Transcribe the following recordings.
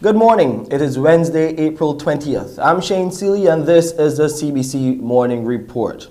Good morning. It is Wednesday, April 20th. I'm Shane Seeley and this is the CBC Morning Report.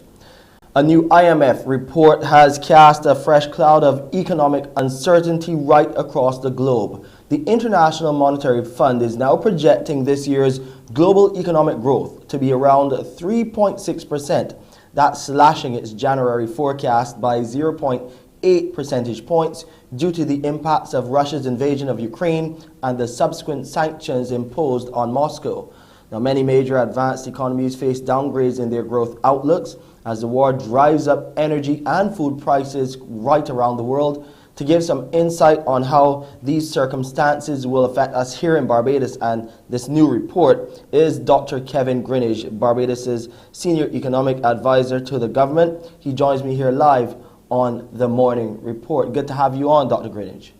A new IMF report has cast a fresh cloud of economic uncertainty right across the globe. The International Monetary Fund is now projecting this year's global economic growth to be around 3.6%. That's slashing its January forecast by 0.8 percentage points due to the impacts of Russia's invasion of Ukraine and the subsequent sanctions imposed on Moscow. Now, many major advanced economies face downgrades in their growth outlooks as the war drives up energy and food prices right around the world. To give some insight on how these circumstances will affect us here in Barbados and this new report is Dr. Kevin Greenidge, Barbados's Senior Economic Advisor to the government. He joins me here live on the Morning Report. Good to have you on, Dr. Greenidge.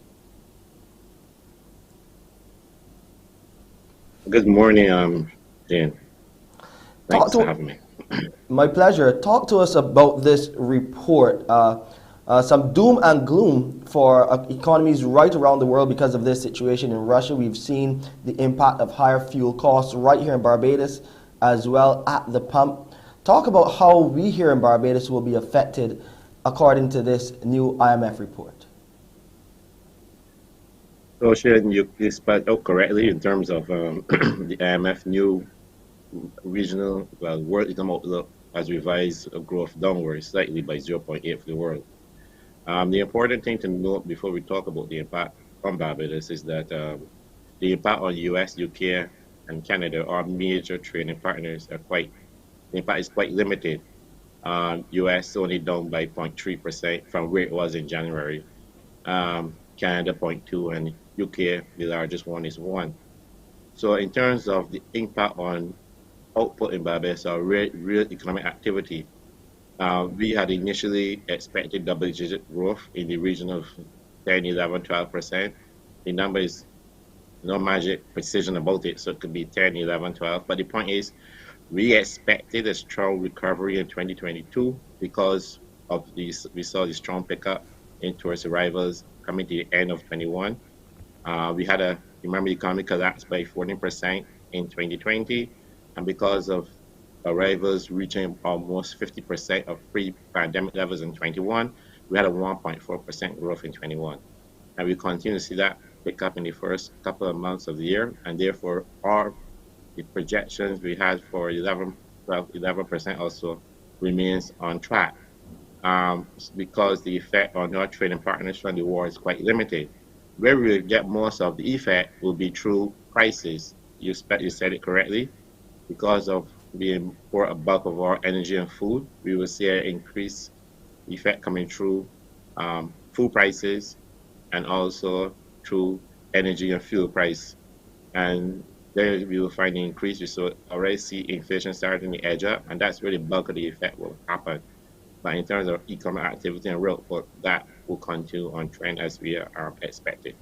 Good morning, Jane. Thanks for having me. My pleasure. Talk to us about this report. Some doom and gloom for economies right around the world because of this situation in Russia. We've seen the impact of higher fuel costs right here in Barbados as well at the pump. Talk about how we here in Barbados will be affected according to this new IMF report. So, Shane, you spelled out correctly in terms of the IMF new regional, world economic outlook has revised growth downwards slightly by 0.8 for the world. The important thing to note before we talk about the impact on Barbados is that the impact on US, UK, and Canada, our major trading partners, the impact is quite limited. US only down by 0.3% from where it was in January. Canada 0.2% and UK, the largest one, is 1%. So in terms of the impact on output in Barbados or real economic activity, we had initially expected double-digit growth in the region of 10, 11, 12%. The number is no magic precision about it, so it could be 10, 11, 12. But the point is, we expected a strong recovery in 2022 because of these. We saw the strong pickup in tourist arrivals coming to the end of 21. Remember, the economy collapsed by 14% in 2020, and because of arrivals reaching almost 50% of pre-pandemic levels in 21, we had a 1.4% growth in 21. And we continue to see that pick up in the first couple of months of the year, and therefore the projections we had for 11% also remains on track because the effect on our trading partners from the war is quite limited. Where we will get most of the effect will be through prices. You said it correctly. Because of being for a bulk of our energy and food, we will see an increased effect coming through food prices and also through energy and fuel price. And there we will find an increase. We already see inflation starting to edge up, and that's where the bulk of the effect will happen. But in terms of economic activity and real output, that will continue on trend as we are expecting.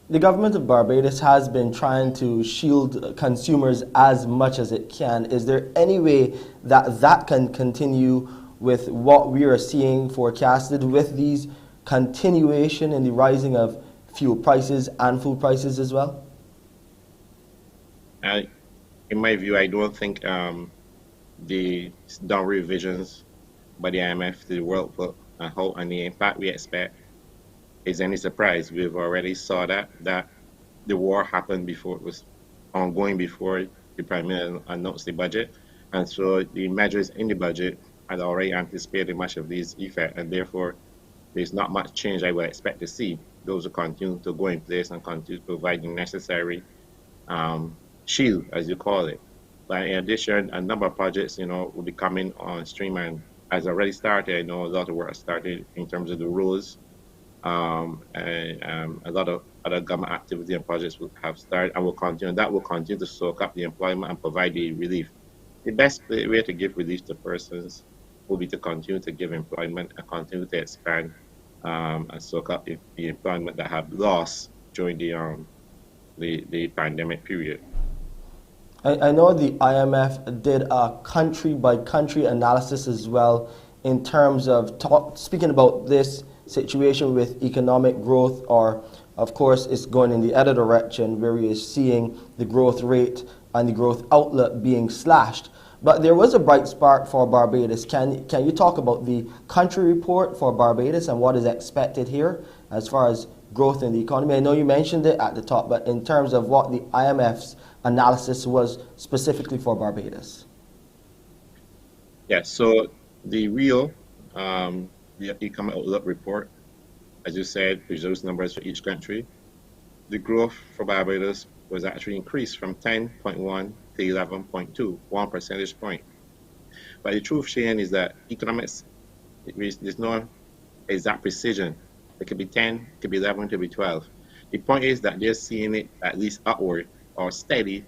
The government of Barbados has been trying to shield consumers as much as it can. Is there any way that can continue with what we are seeing forecasted with these continuation in the rising of fuel prices and food prices as well? In my view, I don't think the down revisions by the IMF to the world outlook and the impact we expect is any surprise. We've already saw that the war happened before, it was ongoing before the Prime Minister announced the budget. And so the measures in the budget had already anticipated much of these effects, and therefore there's not much change I would expect to see. Those will continue to go in place and continue to provide the necessary shield, as you call it. But in addition, a number of projects, will be coming on stream and has already started. I know a lot of work started in terms of the roads. And a lot of other government activity and projects will have started and will continue. That will continue to soak up the employment and provide the relief. The best way to give relief to persons will be to continue to give employment and continue to expand and soak up the employment that have lost during the pandemic period. I know the IMF did a country-by-country analysis as well in terms of speaking about this situation with economic growth or Of course, it's going in the other direction where we are seeing the growth rate and the growth outlook being slashed. But there was a bright spark for Barbados. Can you talk about the country report for Barbados and what is expected here as far as growth in the economy? I know you mentioned it at the top, but in terms of what the IMF's analysis was specifically for Barbados. Yeah, so the real the economic outlook report, as you said, produces numbers for each country. The growth for Barbados was actually increased from 10.1 to 11.2, 1 percentage point. But the truth, Shane, is that economics, there's no exact precision. It could be 10, it could be 11, it could be 12. The point is that they're seeing it at least upward or steady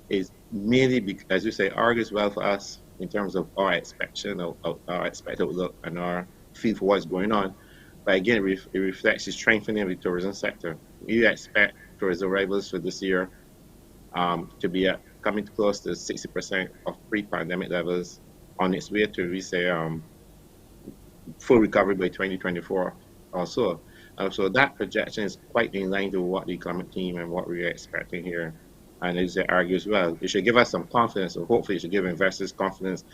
is mainly, because, as you say, argues well for us in terms of our expectation, of our expected outlook and our feel for what's going on. But again, it reflects the strengthening of the tourism sector. We expect tourism arrivals for this year to be coming close to 60% of pre-pandemic levels, on its way to, we say, full recovery by 2024 also. So that projection is quite in line to what the economic team and what we're expecting here. And as they argue as well, it should give us some confidence, or hopefully it should give investors confidence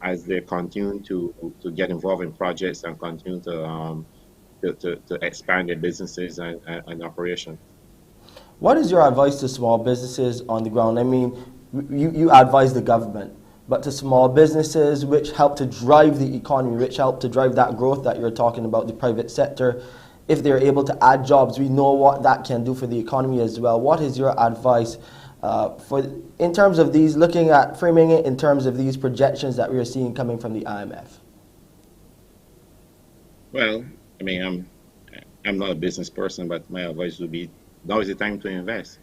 as they continue to get involved in projects and continue to expand their businesses and operations. What is your advice to small businesses on the ground? I mean, you advise the government, but to small businesses which help to drive the economy, which help to drive that growth that you're talking about, the private sector, if they're able to add jobs, we know what that can do for the economy as well. What is your advice in terms of these, looking at framing it in terms of these projections that we are seeing coming from the IMF? Well, I mean, I'm not a business person, but my advice would be now is the time to invest.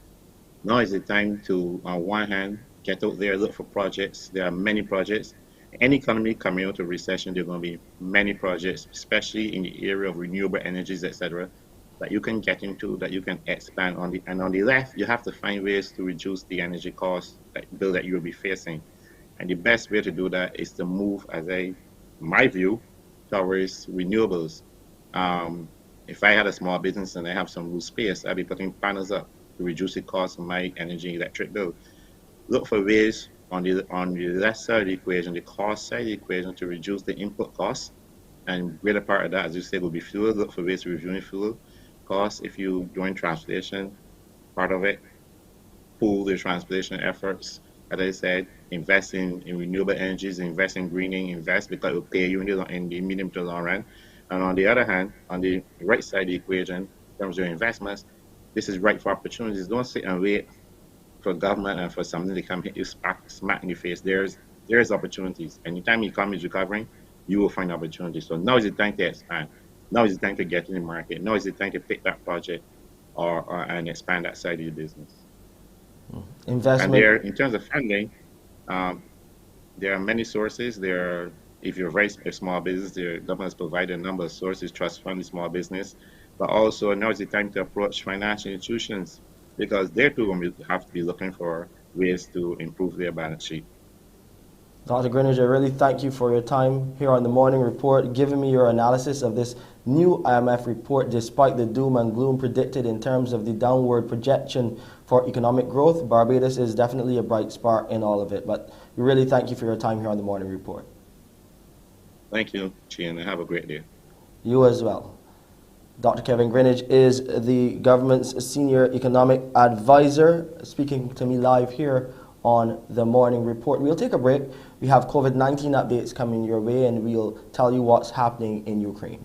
Now is the time to, on one hand, get out there, look for projects. There are many projects. Any economy coming out of recession, there are going to be many projects, especially in the area of renewable energies, etc., that you can get into, that you can expand on the. And on the left, you have to find ways to reduce the energy costs, that bill that you'll be facing. And the best way to do that is to move, my view, towards renewables. Um, if I had a small business and I have some roof space, I'd be putting panels up to reduce the cost of my energy electric bill. Look for ways on the left side of the equation, the cost side of the equation, to reduce the input costs. And greater part of that, as you said, will be fuel. Look for ways to reduce fuel costs. If you join transportation, part of it, pool the transportation efforts. As I said, invest in renewable energies, invest in greening, invest because it will pay you in the medium to long run. And on the other hand, on the right side of the equation, in terms of your investments, this is right for opportunities. Don't sit and wait for government and for something to come hit you smack in the face. There's opportunities. Anytime the economy is recovering, you will find opportunities. So now is the time to expand. Now is the time to get in the market. Now is the time to pick that project or and expand that side of your business. And Investment. there, in terms of funding, um, there are many sources. If you're a very small business, the government has provided a number of sources, trust fund small business, but also now is the time to approach financial institutions because they too will have to be looking for ways to improve their balance sheet. Dr. Greenidge, I really thank you for your time here on the Morning Report, giving me your analysis of this new IMF report. Despite the doom and gloom predicted in terms of the downward projection for economic growth, Barbados is definitely a bright spark in all of it. But we really thank you for your time here on the Morning Report. Thank you, Chian, and have a great day. You as well. Dr. Kevin Greenidge is the government's senior economic advisor, speaking to me live here on the Morning Report. We'll take a break. We have COVID-19 updates coming your way, and we'll tell you what's happening in Ukraine.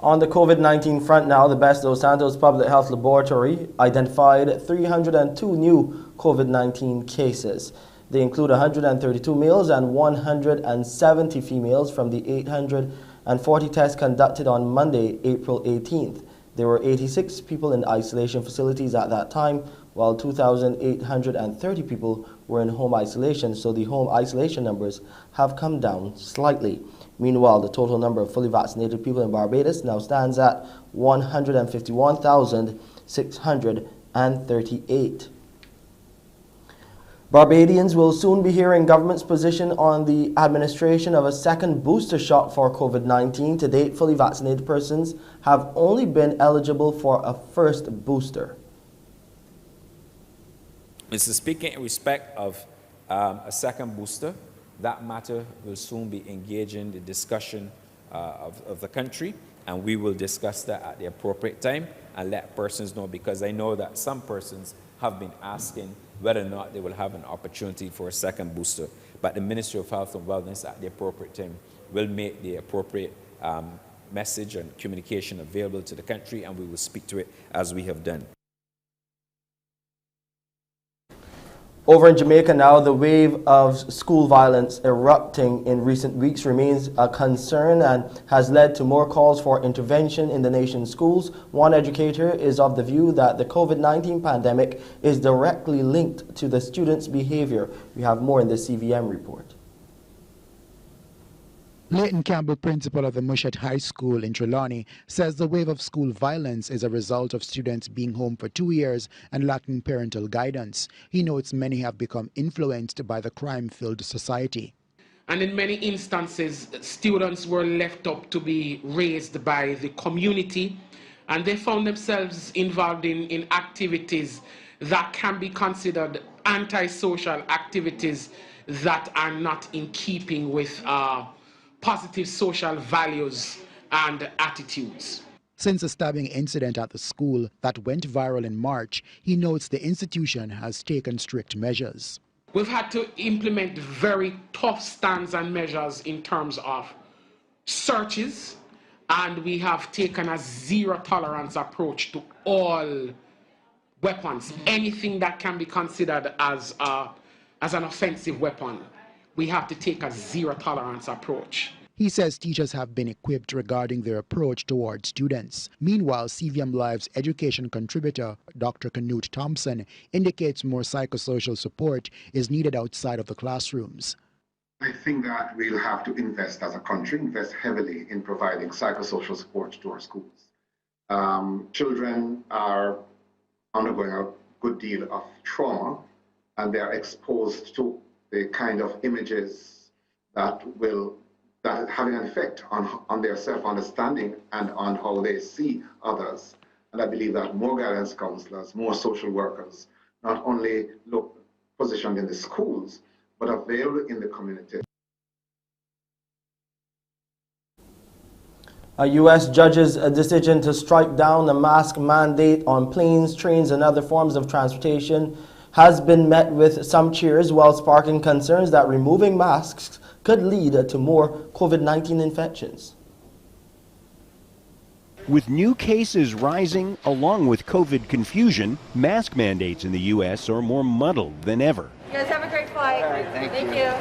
On the COVID-19 front now, the Best Dos Santos Public Health Laboratory identified 302 new COVID-19 cases. They include 132 males and 170 females from the 840 tests conducted on Monday, April 18th. There were 86 people in isolation facilities at that time, while 2,830 people were in home isolation, so the home isolation numbers have come down slightly. Meanwhile, the total number of fully vaccinated people in Barbados now stands at 151,638. Barbadians will soon be hearing government's position on the administration of a second booster shot for COVID-19. To date, fully vaccinated persons have only been eligible for a first booster. Mr. Speaker, in respect of a second booster, that matter will soon be engaging the discussion of the country, and we will discuss that at the appropriate time and let persons know, because I know that some persons have been asking whether or not they will have an opportunity for a second booster. But the Ministry of Health and Wellness at the appropriate time will make the appropriate message and communication available to the country, and we will speak to it as we have done. Over in Jamaica now, the wave of school violence erupting in recent weeks remains a concern and has led to more calls for intervention in the nation's schools. One educator is of the view that the COVID-19 pandemic is directly linked to the students' behavior. We have more in the CVM report. Leighton Campbell, principal of the Mushat High School in Trelawney, says the wave of school violence is a result of students being home for 2 years and lacking parental guidance. He notes many have become influenced by the crime-filled society. And in many instances, students were left up to be raised by the community, and they found themselves involved in activities that can be considered antisocial activities that are not in keeping with positive social values and attitudes. Since a stabbing incident at the school that went viral in March, he notes the institution has taken strict measures. We've had to implement very tough stands and measures in terms of searches, and we have taken a zero-tolerance approach to all weapons. Anything that can be considered as an offensive weapon, we have to take a zero-tolerance approach. He says teachers have been equipped regarding their approach towards students. Meanwhile, CVM Live's education contributor, Dr. Canute Thompson, indicates more psychosocial support is needed outside of the classrooms. I think that we'll have to invest as a country, invest heavily in providing psychosocial support to our schools. Children are undergoing a good deal of trauma, and they are exposed to the kind of images that having an effect on their self-understanding and on how they see others. And I believe that more guidance counselors, more social workers, not only look positioned in the schools, but available in the community. A U.S. judge's decision to strike down a mask mandate on planes, trains, and other forms of transportation has been met with some cheers, while sparking concerns that removing masks could lead to more COVID-19 infections. With new cases rising, along with COVID confusion, mask mandates in the U.S. are more muddled than ever. You guys have a great flight. Thank you.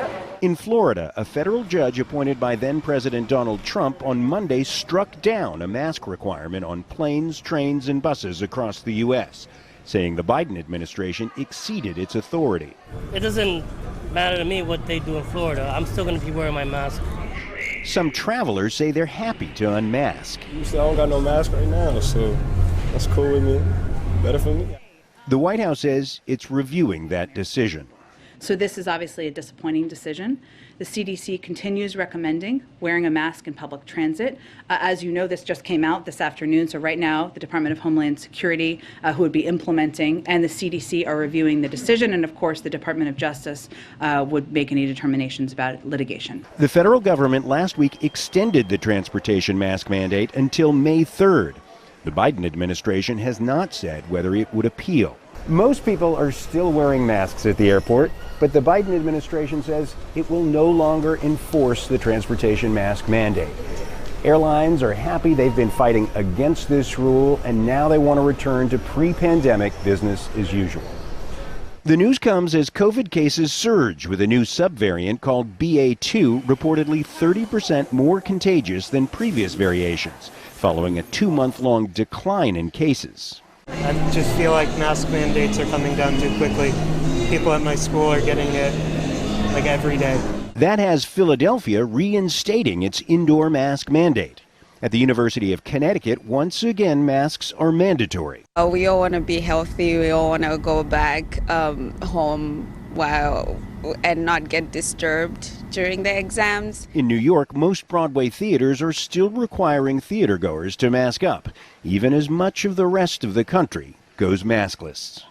In Florida, a federal judge appointed by then-President Donald Trump on Monday struck down a mask requirement on planes, trains, and buses across the U.S., saying the Biden administration exceeded its authority. It doesn't matter to me what they do in Florida. I'm still going to be wearing my mask. Some travelers say they're happy to unmask. I don't got no mask right now, so that's cool with me. Better for me. The White House says it's reviewing that decision. So this is obviously a disappointing decision. The CDC continues recommending wearing a mask in public transit. As you know, this just came out this afternoon. So right now, the Department of Homeland Security, who would be implementing, and the CDC are reviewing the decision. And of course, the Department of Justice would make any determinations about litigation. The federal government last week extended the transportation mask mandate until May 3rd. The Biden administration has not said whether it would appeal. Most people are still wearing masks at the airport, but the Biden administration says it will no longer enforce the transportation mask mandate. Airlines are happy they've been fighting against this rule, and now they want to return to pre-pandemic business as usual. The news comes as COVID cases surge, with a new subvariant called BA2 reportedly 30% more contagious than previous variations, following a 2-month-long decline in cases. I just feel like mask mandates are coming down too quickly. People at my school are getting it like every day. That has Philadelphia reinstating its indoor mask mandate. At the University of Connecticut, once again, masks are mandatory. We all want to be healthy. We all want to go back home and not get disturbed during the exams. In New York, most Broadway theaters are still requiring theatergoers to mask up, even as much of the rest of the country goes maskless.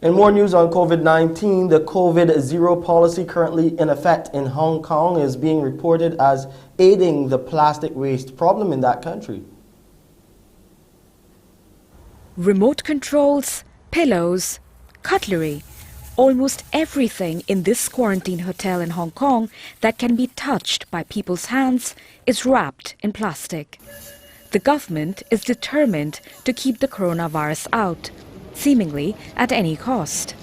In more news on COVID-19, the COVID-0 policy currently in effect in Hong Kong is being reported as aiding the plastic waste problem in that country. Remote controls, pillows, cutlery, almost everything in this quarantine hotel in Hong Kong that can be touched by people's hands is wrapped in plastic. The government is determined to keep the coronavirus out, seemingly at any cost.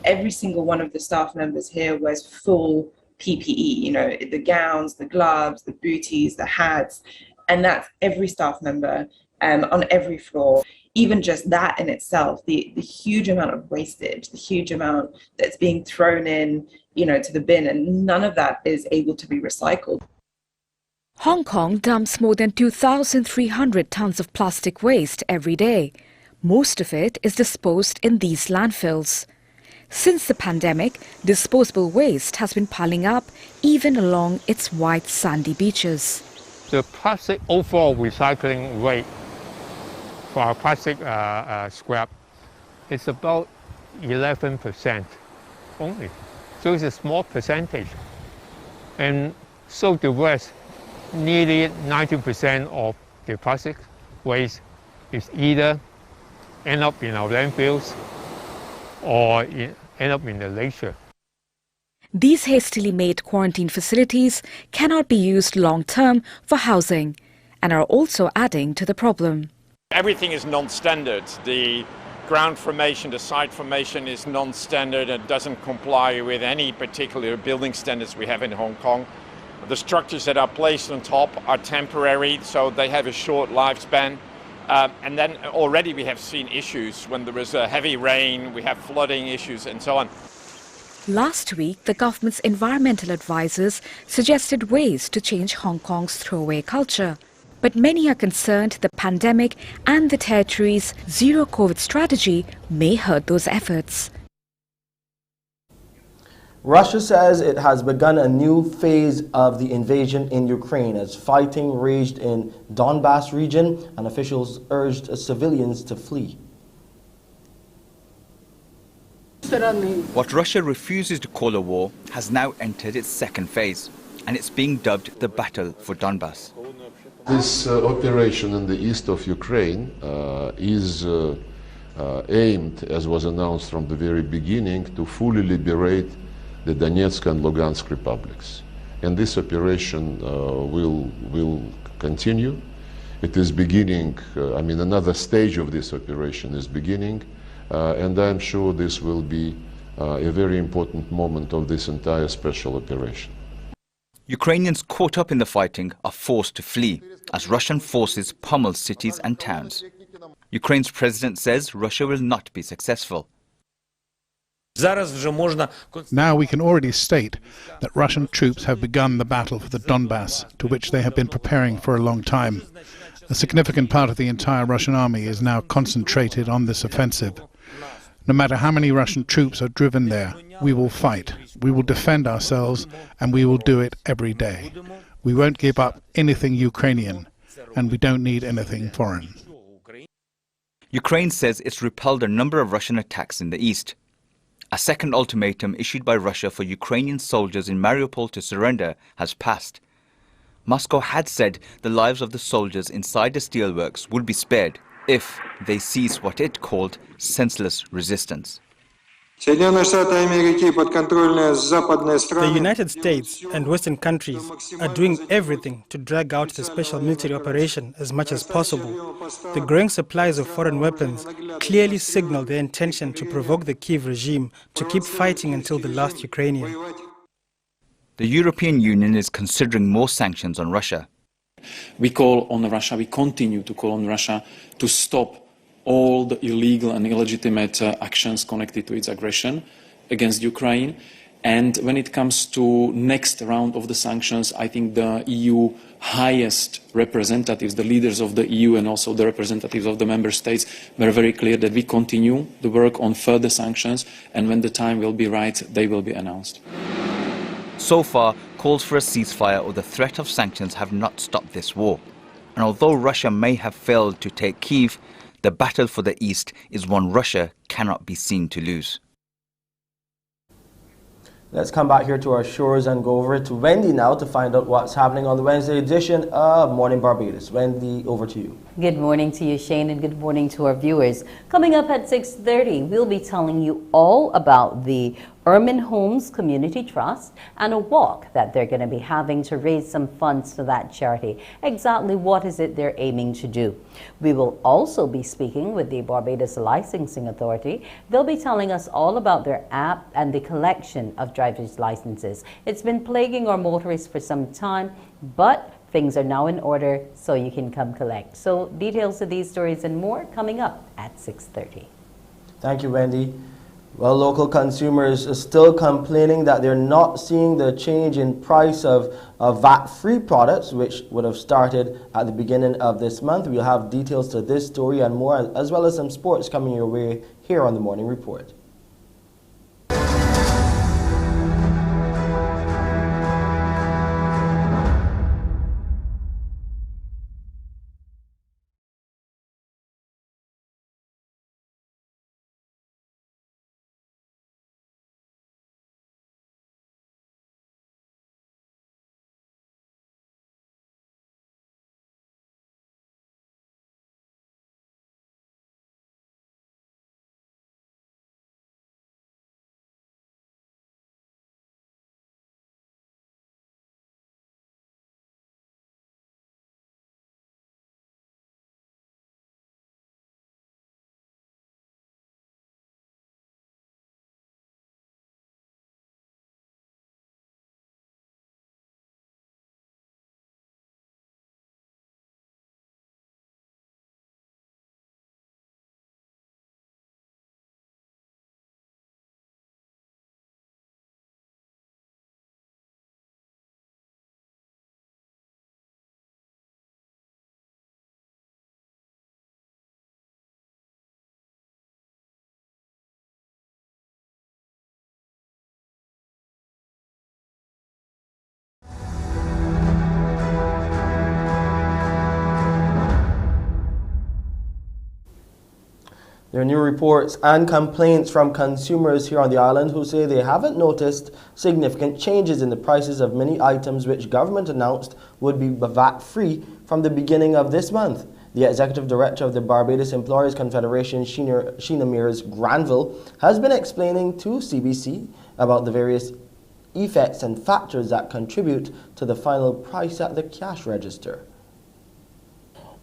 Every single one of the staff members here wears full PPE, the gowns, the gloves, the booties, the hats, and that's every staff member on every floor. Even just that in itself, the huge amount of wastage, the huge amount that's being thrown in, to the bin, and none of that is able to be recycled. Hong Kong dumps more than 2,300 tons of plastic waste every day. Most of it is disposed in these landfills. Since the pandemic, disposable waste has been piling up even along its white sandy beaches. The plastic overall recycling rate for our plastic scrap is about 11% only. So it's a small percentage. And so the rest, nearly 90% of the plastic waste is either end up in our landfills or end up in the glacier. These hastily made quarantine facilities cannot be used long-term for housing and are also adding to the problem. Everything is non-standard. The ground formation, the site formation is non-standard and doesn't comply with any particular building standards we have in Hong Kong. The structures that are placed on top are temporary, so they have a short lifespan. And then already we have seen issues when there is a heavy rain, we have flooding issues and so on. Last week, the government's environmental advisors suggested ways to change Hong Kong's throwaway culture. But many are concerned the pandemic and the territory's zero-COVID strategy may hurt those efforts. Russia says it has begun a new phase of the invasion in Ukraine as fighting raged in Donbas region and officials urged civilians to flee. What Russia refuses to call a war has now entered its second phase, and it's being dubbed the Battle for Donbas. This operation in the east of Ukraine is aimed, as was announced from the very beginning, to fully liberate the Donetsk and Lugansk republics. And this operation will continue. It is beginning, another stage of this operation is beginning, and I'm sure this will be a very important moment of this entire special operation. Ukrainians caught up in the fighting are forced to flee as Russian forces pummel cities and towns. Ukraine's president says Russia will not be successful. Now we can already state that Russian troops have begun the battle for the Donbas, to which they have been preparing for a long time. A significant part of the entire Russian army is now concentrated on this offensive. No matter how many Russian troops are driven there, we will fight, we will defend ourselves, and we will do it every day. We won't give up anything Ukrainian, and we don't need anything foreign. Ukraine says it's repelled a number of Russian attacks in the east. A second ultimatum issued by Russia for Ukrainian soldiers in Mariupol to surrender has passed. Moscow had said the lives of the soldiers inside the steelworks would be spared if they cease what it called senseless resistance. The United States and Western countries are doing everything to drag out the special military operation as much as possible. The growing supplies of foreign weapons clearly signal their intention to provoke the Kyiv regime to keep fighting until the last Ukrainian. The European Union is considering more sanctions on Russia. We call on Russia, we continue to call on Russia to stop all the illegal and illegitimate actions connected to its aggression against Ukraine. And when it comes to next round of the sanctions, I think the EU highest representatives, the leaders of the EU and also the representatives of the member states were very clear that we continue the work on further sanctions, and when the time will be right, they will be announced. So far, calls for a ceasefire or the threat of sanctions have not stopped this war. And although Russia may have failed to take Kyiv, the battle for the East is one Russia cannot be seen to lose. Let's come back here to our shores and go over to Wendy now to find out what's happening on the Wednesday edition of Morning Barbados. Wendy, over to you. Good morning to you, Shane, and good morning to our viewers. Coming up at 6:30, we'll be telling you all about the Ermine Holmes Community Trust and a walk that they're going to be having to raise some funds for that charity. Exactly what is it they're aiming to do? We will also be speaking with the Barbados Licensing Authority. They'll be telling us all about their app and the collection of driver's licenses. It's been plaguing our motorists for some time, but things are now in order, so you can come collect. So details of these stories and more coming up at 6:30. Thank you, Wendy. Well, local consumers are still complaining that they're not seeing the change in price of VAT-free products, which would have started at the beginning of this month. We'll have details to this story and more, as well as some sports coming your way here on the Morning Report. There are new reports and complaints from consumers here on the island who say they haven't noticed significant changes in the prices of many items which government announced would be VAT-free from the beginning of this month. The Executive Director of the Barbados Employers Confederation, Sheena Mears Granville, has been explaining to CBC about the various effects and factors that contribute to the final price at the cash register.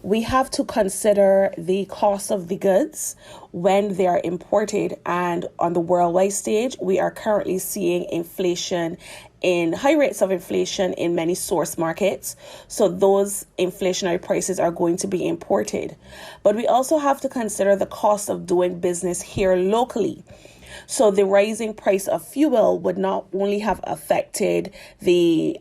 We have to consider the cost of the goods when they are imported, and on the worldwide stage, we are currently seeing high rates of inflation in many source markets. So those inflationary prices are going to be imported. But we also have to consider the cost of doing business here locally. So the rising price of fuel would not only have affected the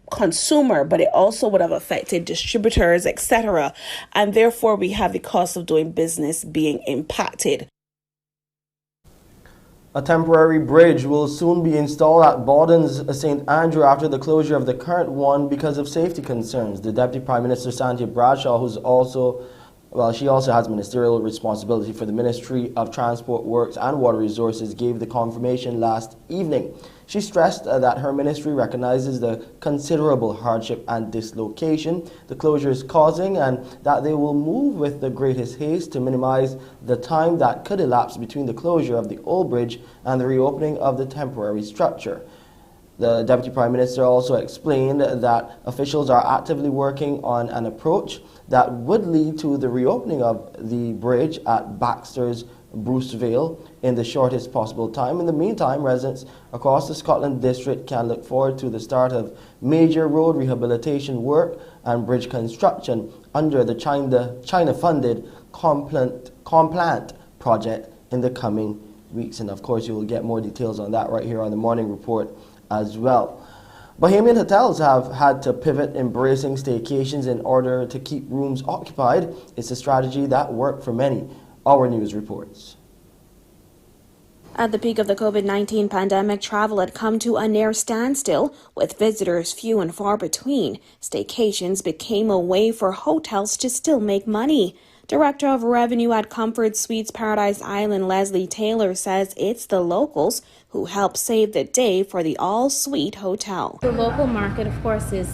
consumer, but it also would have affected distributors, etc. And therefore, we have the cost of doing business being impacted. A temporary bridge will soon be installed at Borden's St. Andrew after the closure of the current one because of safety concerns. The Deputy Prime Minister, Santia Bradshaw, who's also Well, she also has ministerial responsibility for the Ministry of Transport, Works and Water Resources, gave the confirmation last evening. She stressed that her ministry recognizes the considerable hardship and dislocation the closure is causing, and that they will move with the greatest haste to minimize the time that could elapse between the closure of the old bridge and the reopening of the temporary structure. The Deputy Prime Minister also explained that officials are actively working on an approach that would lead to the reopening of the bridge at Baxter's Brucevale in the shortest possible time. In the meantime, residents across the Scotland district can look forward to the start of major road rehabilitation work and bridge construction under the China-funded Complant project in the coming weeks. And of course, you will get more details on that right here on the morning report as well. Bahamian hotels have had to pivot, embracing staycations in order to keep rooms occupied. It's a strategy that worked for many. Our news reports. At the peak of the COVID-19 pandemic, travel had come to a near standstill, with visitors few and far between. Staycations became a way for hotels to still make money. Director of Revenue at Comfort Suites Paradise Island, Leslie Taylor, says it's the locals who help save the day for the all-suite hotel. The local market, of course, is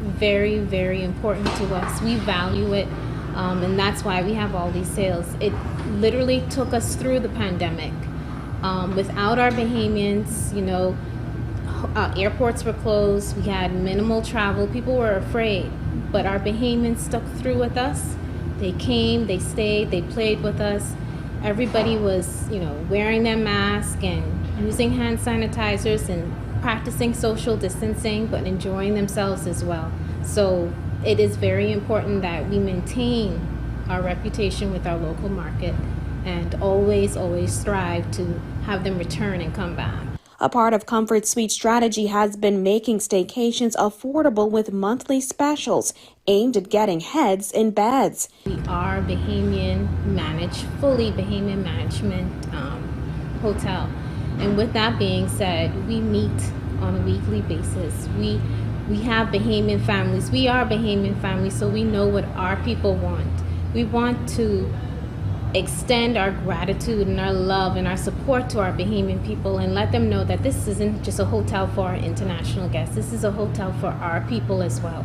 very, very important to us. We value it, and that's why we have all these sales. It literally took us through the pandemic. Without our Bahamians, airports were closed, we had minimal travel, people were afraid, but our Bahamians stuck through with us. They came, they stayed, they played with us. Everybody was, wearing their mask and using hand sanitizers and practicing social distancing, but enjoying themselves as well. So it is very important that we maintain our reputation with our local market and always, always strive to have them return and come back. A part of Comfort Suite strategy has been making staycations affordable with monthly specials aimed at getting heads in beds. We are Bahamian managed, fully Bahamian management hotel. And with that being said, we meet on a weekly basis. We have Bahamian families. We are Bahamian families, so we know what our people want. We want to extend our gratitude and our love and our support to our Bahamian people and let them know that this isn't just a hotel for our international guests. This is a hotel for our people as well.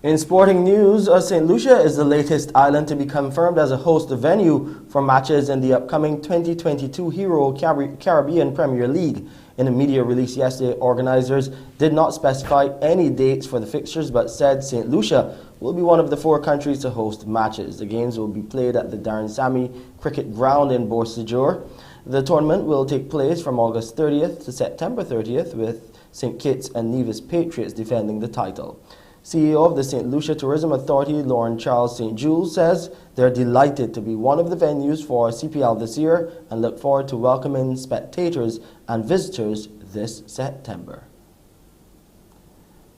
In sporting news, St. Lucia is the latest island to be confirmed as a host venue for matches in the upcoming 2022 Hero Caribbean Premier League. In a media release yesterday, organizers did not specify any dates for the fixtures, but said St. Lucia will be one of the 4 countries to host matches. The games will be played at the Darren Sammy Cricket Ground in Beausejour. The tournament will take place from August 30th to September 30th, with St. Kitts and Nevis Patriots defending the title. CEO of the St. Lucia Tourism Authority, Lauren Charles St. Jules, says they're delighted to be one of the venues for CPL this year and look forward to welcoming spectators and visitors this September.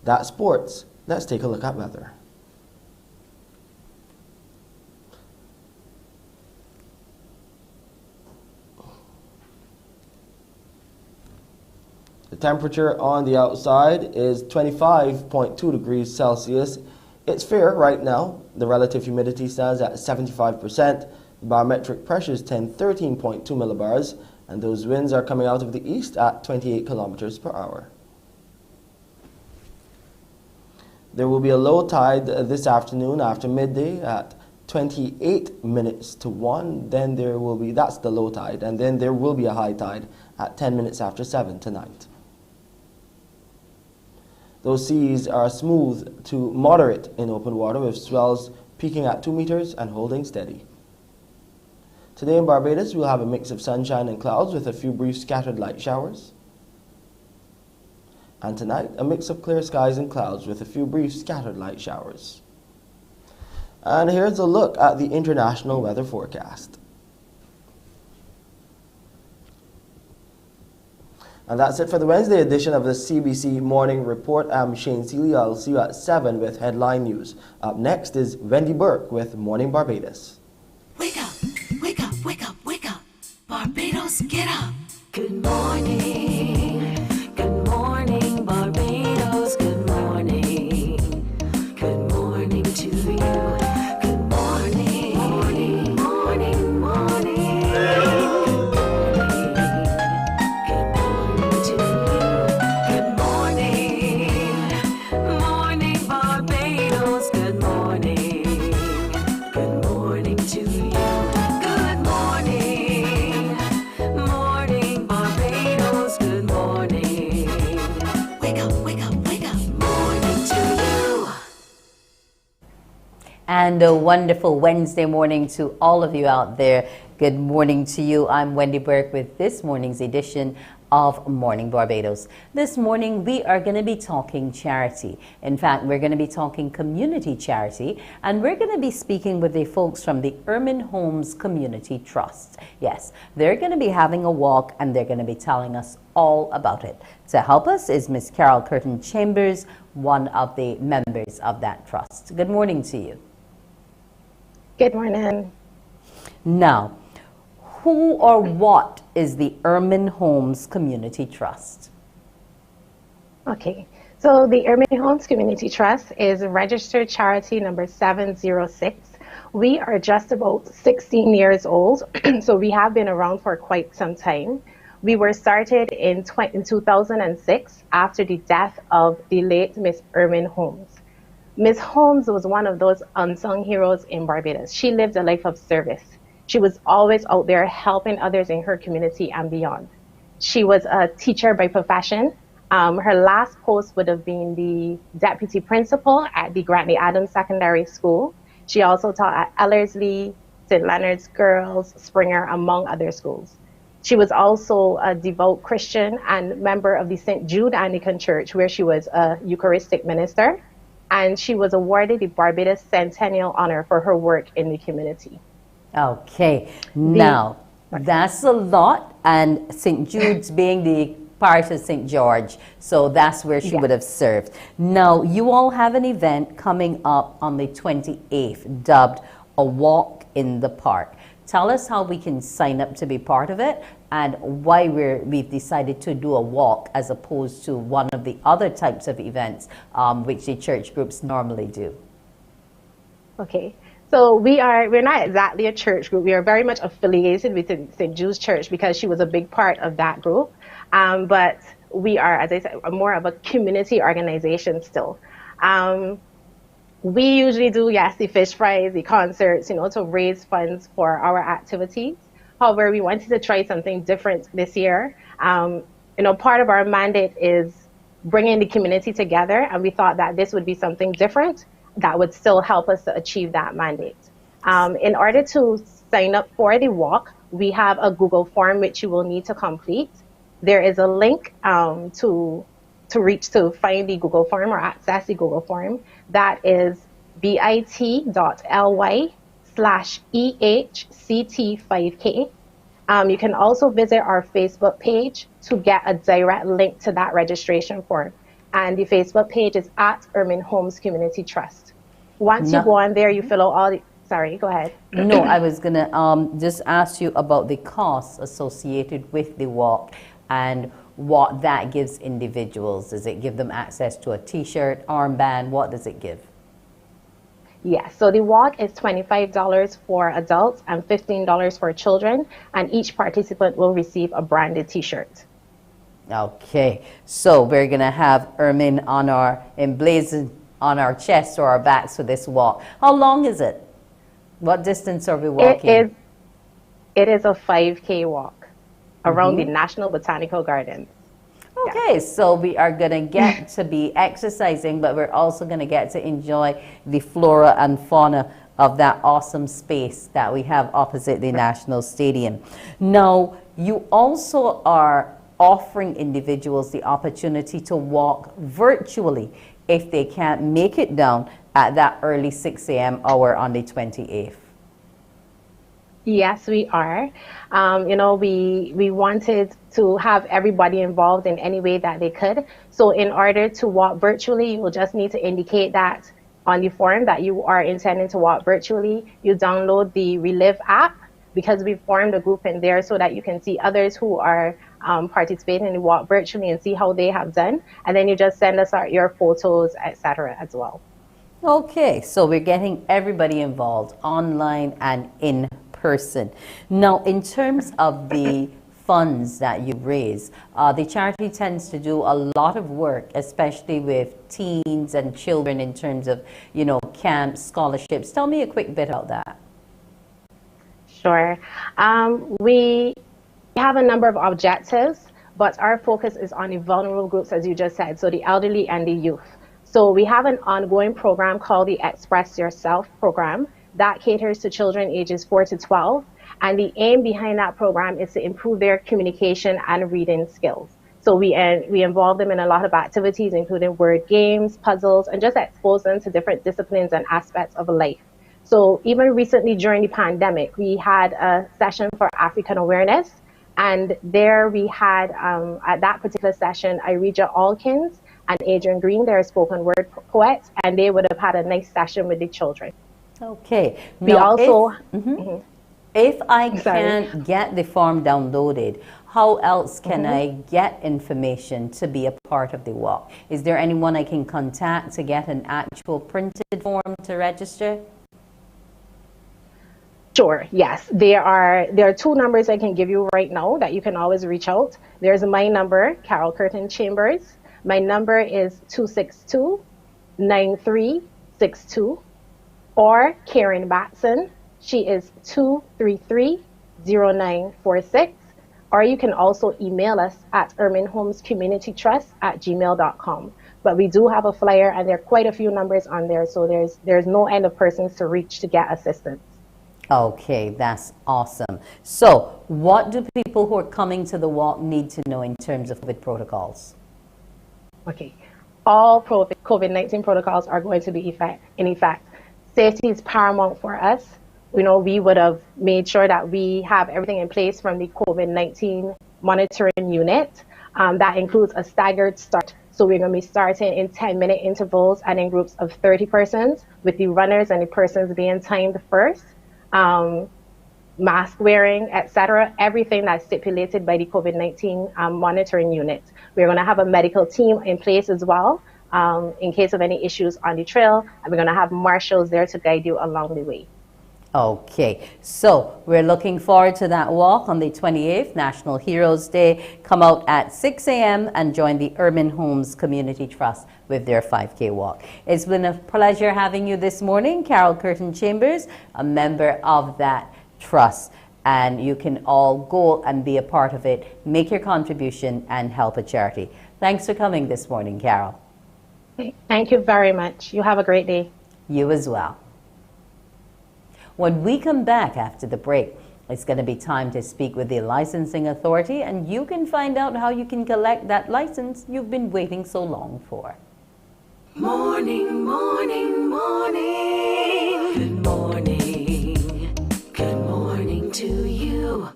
That's sports. Let's take a look at weather. The temperature on the outside is 25.2 degrees Celsius. It's fair right now. The relative humidity stands at 75%. The barometric pressure is 13.2 millibars, and those winds are coming out of the east at 28 kilometers per hour. There will be a low tide this afternoon after midday at 28 minutes to 1. Then there will be, that's the low tide, and then there will be a high tide at 10 minutes after 7 tonight. Those seas are smooth to moderate in open water, with swells peaking at 2 meters and holding steady. Today in Barbados, we'll have a mix of sunshine and clouds with a few brief scattered light showers. And tonight, a mix of clear skies and clouds with a few brief scattered light showers. And here's a look at the international weather forecast. And that's it for the Wednesday edition of the CBC Morning Report. I'm Shane Seeley. I'll see you at 7 with headline news. Up next is Wendy Burke with Morning Barbados. Wake up, wake up, wake up, wake up. Barbados, get up. Good morning. Good morning, Barbados. Good morning. Good morning. And a wonderful Wednesday morning to all of you out there. Good morning to you. I'm Wendy Burke with this morning's edition of Morning Barbados. This morning we are going to be talking charity. In fact, we're going to be talking community charity, and we're going to be speaking with the folks from the Ermine Holmes Community Trust. Yes, they're going to be having a walk and they're going to be telling us all about it. To help us is Miss Carol Curtin Chambers, one of the members of that trust. Good morning to you. Good morning. Now, who or what is the Ermine Holmes Community Trust? Okay, so the Ermine Holmes Community Trust is registered charity number 706. We are just about 16 years old, so we have been around for quite some time. We were started in 2006 after the death of the late Miss Ermine Holmes. Miss Holmes was one of those unsung heroes in Barbados. She lived a life of service. She was always out there helping others in her community and beyond. She was a teacher by profession. Her last post would have been the deputy principal at the Grantley Adams Secondary School. She also taught at Ellerslie, St. Leonard's Girls, Springer, among other schools. She was also a devout Christian and member of the St. Jude Anglican Church, where she was a Eucharistic minister. And she was awarded the Barbados Centennial Honor for her work in the community. Okay, now that's a lot, and St. Jude's being the parish of St. George, so that's where she would have served. Now, you all have an event coming up on the 28th dubbed A Walk in the Park. Tell us how we can sign up to be part of it and why we've decided to do a walk as opposed to one of the other types of events which the church groups normally do. Okay. So we're not exactly a church group. We are very much affiliated with St. Jude's Church because she was a big part of that group. But we are, as I said, more of a community organization still. We usually do, yes, the fish fries, the concerts, to raise funds for our activities. However, we wanted to try something different this year. Part of our mandate is bringing the community together, and we thought that this would be something different that would still help us to achieve that mandate. In order to sign up for the walk, we have a Google form which you will need to complete. There is a link to find the Google form or access the Google form. That is bit.ly/EHCT5K. You can also visit our Facebook page to get a direct link to that registration form. And the Facebook page is at Ermine Holmes Community Trust. Once you go on there, you fill out all the... Sorry, go ahead. No, I was going to just ask you about the costs associated with the walk and what that gives individuals. Does it give them access to a T-shirt, armband? What does it give? Yes, so the walk is $25 for adults and $15 for children, and each participant will receive a branded T-shirt. Okay, so we're going to have Ermine on emblazoned on our chest or our backs for this walk. How long is it? What distance are we walking? It is a 5K walk around the National Botanical Gardens. Okay, so we are going to get to be exercising, but we're also going to get to enjoy the flora and fauna of that awesome space that we have opposite the National Stadium. Now, you also are offering individuals the opportunity to walk virtually if they can't make it down at that early 6 a.m. hour on the 28th. Yes, we are. We wanted to have everybody involved in any way that they could. So in order to walk virtually, you will just need to indicate that on the form that you are intending to walk virtually. You download the Relive app because we formed a group in there so that you can see others who are participating in the walk virtually and see how they have done. And then you just send us your photos, etc. as well. Okay, so we're getting everybody involved online and in person. Now, in terms of the funds that you raise, the charity tends to do a lot of work, especially with teens and children in terms of, camps, scholarships. Tell me a quick bit about that. Sure. We have a number of objectives, but our focus is on the vulnerable groups, as you just said, so the elderly and the youth. So we have an ongoing program called the Express Yourself program that caters to children ages 4 to 12. And the aim behind that program is to improve their communication and reading skills. So we involve them in a lot of activities, including word games, puzzles, and just expose them to different disciplines and aspects of life. So even recently during the pandemic, we had a session for African awareness. And there we had, at that particular session, Irija Alkins and Adrian Green, they're spoken word poets, and they would have had a nice session with the children. Okay. We Now, also... if I can't get the form downloaded, how else can I get information to be a part of the walk? Is there anyone I can contact to get an actual printed form to register? Sure, yes. There are 2 numbers I can give you right now that you can always reach out. There's my number, Carol Curtin Chambers. My number is 262-9362. Or Karen Batson, she is 233-0946. Or you can also email us at erminehomescommunitytrust@gmail.com. But we do have a flyer, and there are quite a few numbers on there, so there's no end of persons to reach to get assistance. Okay, that's awesome. So what do people who are coming to the walk need to know in terms of COVID protocols? Okay, all COVID-19 protocols are going to be in effect. Safety is paramount for us. We would have made sure that we have everything in place from the COVID-19 monitoring unit. That includes a staggered start. So we're going to be starting in 10-minute intervals and in groups of 30 persons, with the runners and the persons being timed first. Mask wearing, etc., everything that's stipulated by the COVID-19 monitoring unit. We're going to have a medical team in place as well, in case of any issues on the trail, and we're going to have marshals there to guide you along the way. Okay, so we're looking forward to that walk on the 28th, National Heroes Day. Come out at 6 a.m. and join the Ermine Holmes Community Trust with their 5K walk. It's been a pleasure having you this morning, Carol Curtin Chambers, a member of that trust. And you can all go and be a part of it, make your contribution, and help a charity. Thanks for coming this morning, Carol. Thank you very much. You have a great day. You as well. When we come back after the break, it's going to be time to speak with the licensing authority, and you can find out how you can collect that license you've been waiting so long for. Morning, morning, morning. Good morning. Good morning to you.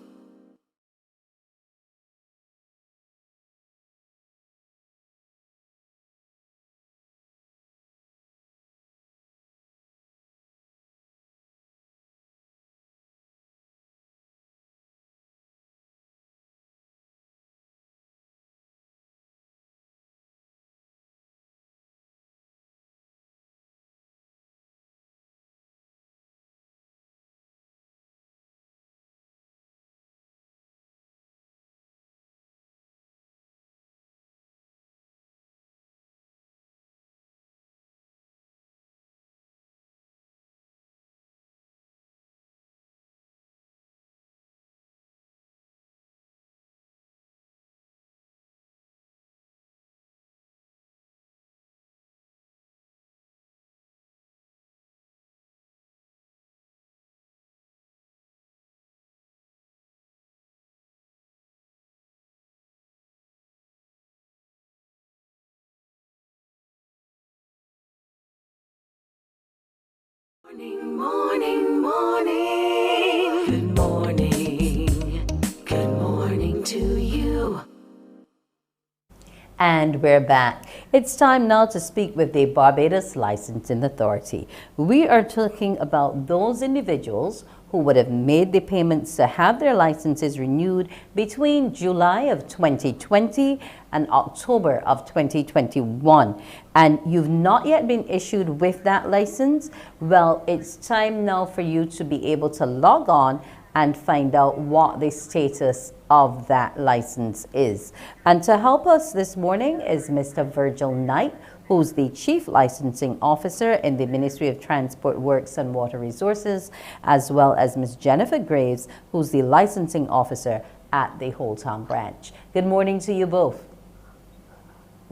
Morning, morning, morning. Good morning. Good morning to you. And we're back. It's time now to speak with the Barbados Licensing Authority. We are talking about those individuals who would have made the payments to have their licenses renewed between July of 2020 and October of 2021. And you've not yet been issued with that license. Well, it's time now for you to be able to log on and find out what the status of that license is. And to help us this morning is Mr. Virgil Knight, who's the Chief Licensing Officer in the Ministry of Transport Works and Water Resources, as well as Ms. Jennifer Graves, who's the Licensing Officer at the Whole Town Branch. Good morning to you both.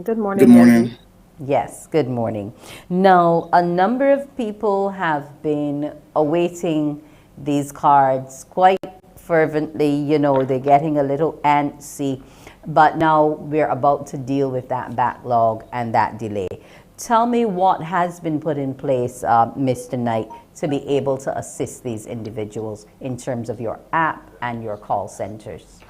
Good morning. Good morning. Yes, good morning. Now, a number of people have been awaiting these cards quite fervently. You know, they're getting a little antsy, but now we're about to deal with that backlog and that delay. Tell me what has been put in place, Mr. Knight, to be able to assist these individuals in terms of your app and your call centers.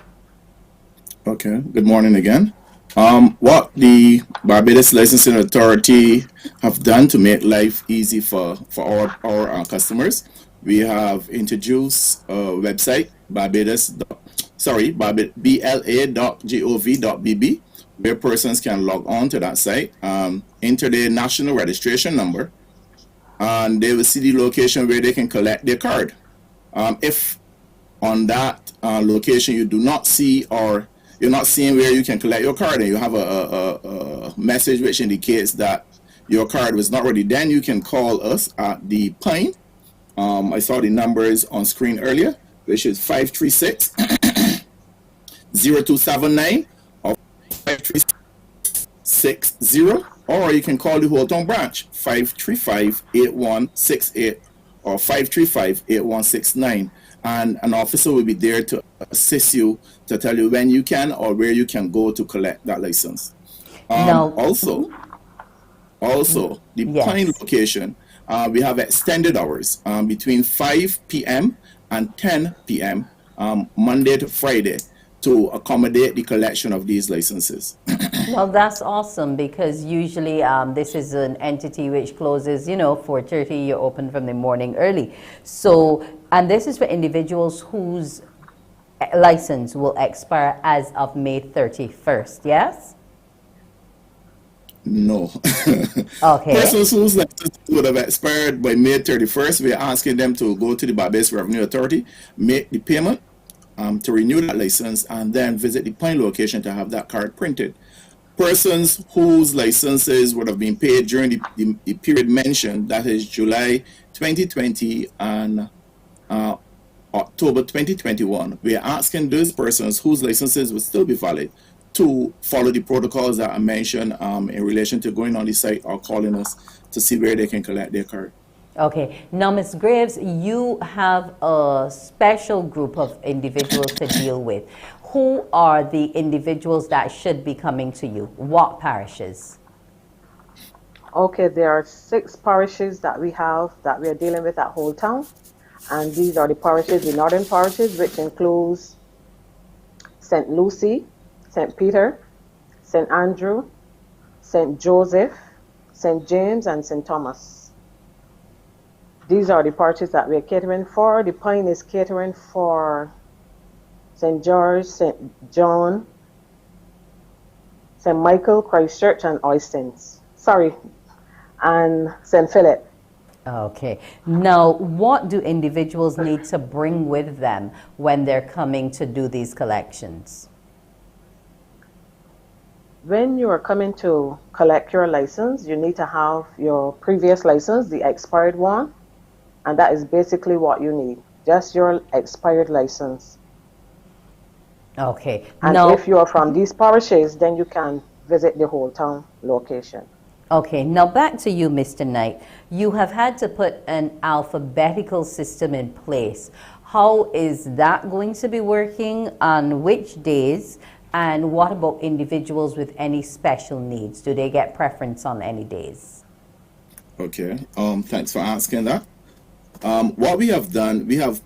Okay, good morning again. What the Barbados Licensing Authority have done to make life easy for our customers, we have introduced a website, bla.gov.bb, where persons can log on to that site, enter their national registration number, and they will see the location where they can collect their card. If on that location you do not see, or you're not seeing where you can collect your card, and you have a message which indicates that your card was not ready, then you can call us at the Pine. I saw the numbers on screen earlier, which is 536-0279 or 5360, or you can call the Holton branch, 535-8168 or 535-8169. And an officer will be there to assist you, to tell you when you can or where you can go to collect that license. Also, the Pine location, we have extended hours between 5 p.m. and 10 p.m. Monday to Friday to accommodate the collection of these licenses. Well, that's awesome, because usually this is an entity which closes, 4:30. You're open from the morning early. So, and this is for individuals whose license will expire as of May 31st, yes? No. Okay. Persons whose license would have expired by May 31st, we are asking them to go to the Barbados Revenue Authority, make the payment to renew that license, and then visit the Pine location to have that card printed. Persons whose licenses would have been paid during the period mentioned, that is July 2020 and October 2021, we are asking those persons whose licenses will still be valid to follow the protocols that I mentioned in relation to going on the site or calling us to see where they can collect their card. Okay. Now, Ms. Graves, you have a special group of individuals to deal with. Who are the individuals that should be coming to you? What parishes? Okay, there are 6 parishes that we are dealing with at Whole Town. And these are the parishes, the northern parishes, which includes St. Lucy, St. Peter, St. Andrew, St. Joseph, St. James, and St. Thomas. These are the parishes that we are catering for. The Pine is catering for St. George, St. John, St. Michael, Christchurch, and Oistins. And St. Philip. Okay. Now, what do individuals need to bring with them when they're coming to do these collections? When you are coming to collect your license, you need to have your previous license, the expired one, and that is basically what you need, just your expired license. Okay. And now, if you are from these parishes, then you can visit the Whole Town location. Okay, now back to you, Mr. Knight. You have had to put an alphabetical system in place. How is that going to be working, on which days, and what about individuals with any special needs? Do they get preference on any days? Okay, thanks for asking that. What we have done, we have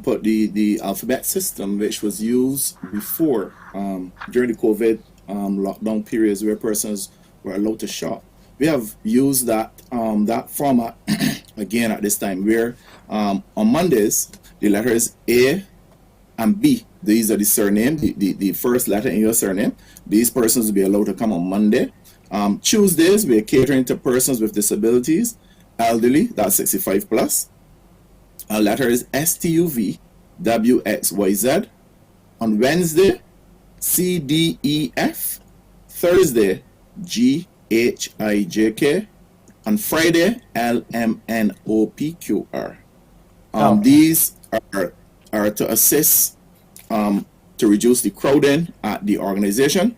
put the alphabet system, which was used before during the COVID lockdown periods where persons were allowed to shop. We have used that format again at this time, where on Mondays the letters A and B, these are the surname, the first letter in your surname. These persons will be allowed to come on Monday. Tuesdays we are catering to persons with disabilities, elderly, that's 65 plus. Our letter is STUV, WXYZ. On Wednesday, CDEF. Thursday, GHIJK. On Friday, LMNOPQR. These are to assist to reduce the crowding at the organization.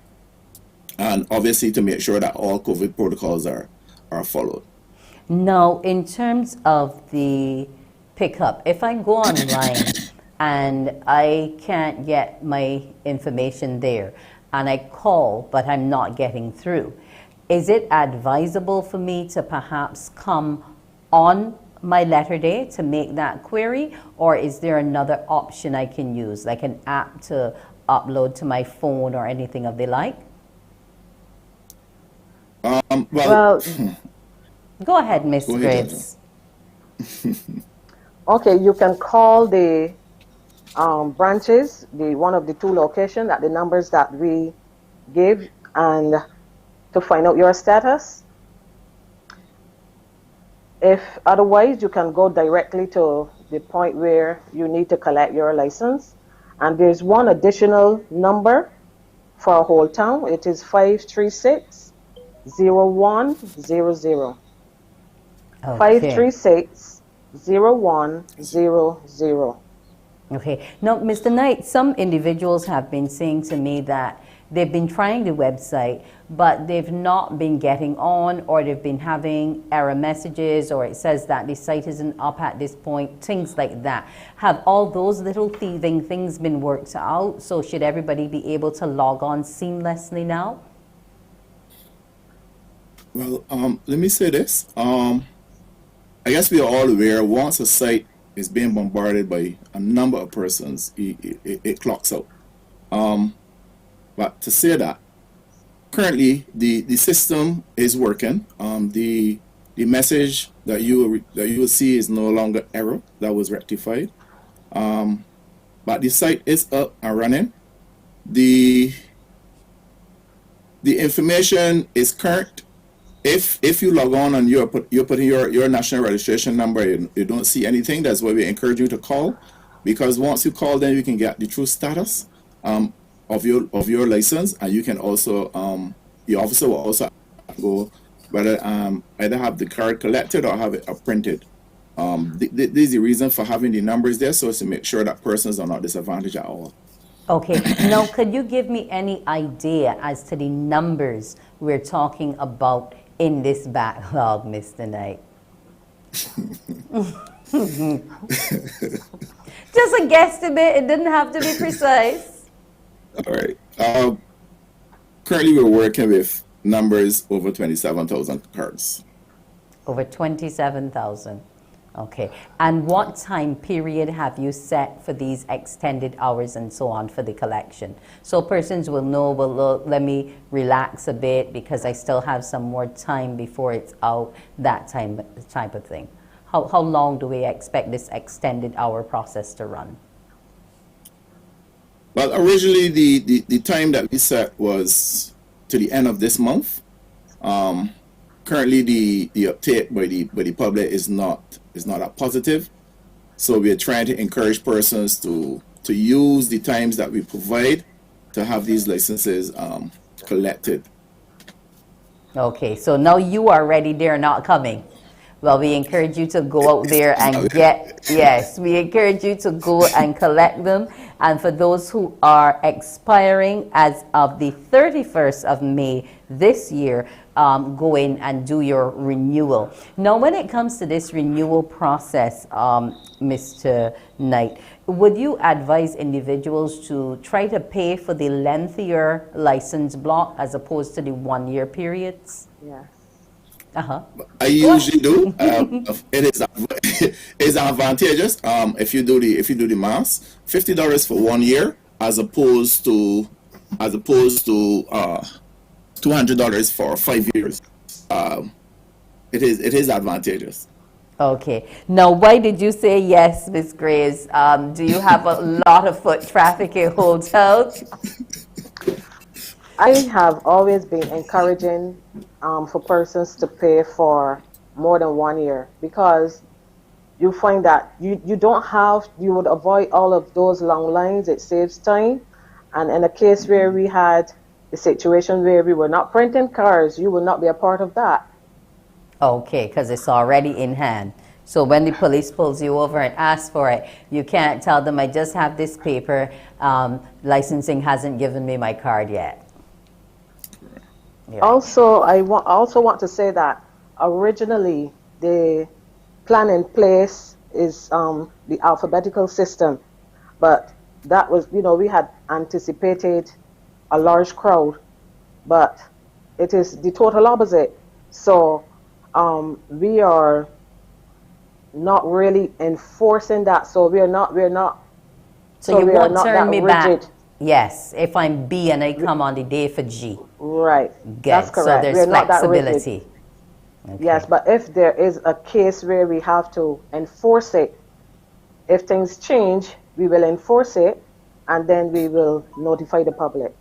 and obviously to make sure that all COVID protocols are followed. Now, in terms of the pickup, if I go online and I can't get my information there, and I call but I'm not getting through, is it advisable for me to perhaps come on my letter day to make that query, or is there another option I can use, like an app to upload to my phone or anything of the like? Well, go ahead, Miss Graves. Okay, you can call the branches, the one of the two locations at the numbers that we give, and to find out your status. If otherwise, you can go directly to the point where you need to collect your license. And there's one additional number for a whole town. It is 536-0100. 536-0100. Okay. Now, Mr. Knight, some individuals have been saying to me that they've been trying the website, but they've not been getting on, or they've been having error messages, or it says that the site isn't up at this point, things like that. Have all those little thieving things been worked out? So should everybody be able to log on seamlessly now? Well, let me say this. I guess we are all aware, once a site is being bombarded by a number of persons, it clocks out. But to say that, currently the system is working. The message that you will see is no longer error. That was rectified. But the site is up and running. The information is current. If you log on and you're putting your national registration number, you don't see anything, that's why we encourage you to call, because once you call, then you can get the true status of your license, and you can also the officer will also go whether either have the card collected or have it printed. This is the reason for having the numbers there, so as to make sure that persons are not disadvantaged at all. Okay. Now, could you give me any idea as to the numbers we're talking about in this backlog, Mr. Knight? Just a guesstimate. It didn't have to be precise. All right. Currently, we're working with numbers over 27,000 cards. Over 27,000. Okay. And what time period have you set for these extended hours and so on for the collection? So persons will know, well, look, let me relax a bit because I still have some more time before it's out, that type of thing. How long do we expect this extended hour process to run? Well, originally the time that we set was to the end of this month. Currently, the uptake by the public is not that positive. So we are trying to encourage persons to use the times that we provide to have these licenses collected. Okay, so now you are ready, they're not coming. Well, we encourage you to go out there and we encourage you to go and collect them. And for those who are expiring as of the 31st of May this year, go in and do your renewal. Now, when it comes to this renewal process, Mr. Knight, would you advise individuals to try to pay for the lengthier license block as opposed to the 1-year periods? Yes. I usually do. It is advantageous if you do the math. $50 for 1 year as opposed to $200 for 5 years. It is advantageous. Okay. Now, why did you say yes, Ms. Graves? Do you have a lot of foot traffic in hotels? I have always been encouraging for persons to pay for more than 1 year, because you find that you would avoid all of those long lines. It saves time. And in a case where we had a situation where we were not printing cards, you will not be a part of that. Okay, because it's already in hand. So when the police pulls you over and asks for it, you can't tell them, I just have this paper, licensing hasn't given me my card yet. Also, I also want to say that originally the plan in place is the alphabetical system, but that was, we had anticipated a large crowd, but it is the total opposite. So we are not really enforcing that. So we're not. So you we are won't not turn that me rigid. back. Yes, if I'm B and I come on the day for G. Right. Good. That's correct. So there's We're not that rigid. flexibility. Yes, but if there is a case where we have to enforce it, if things change, we will enforce it, and then we will notify the public.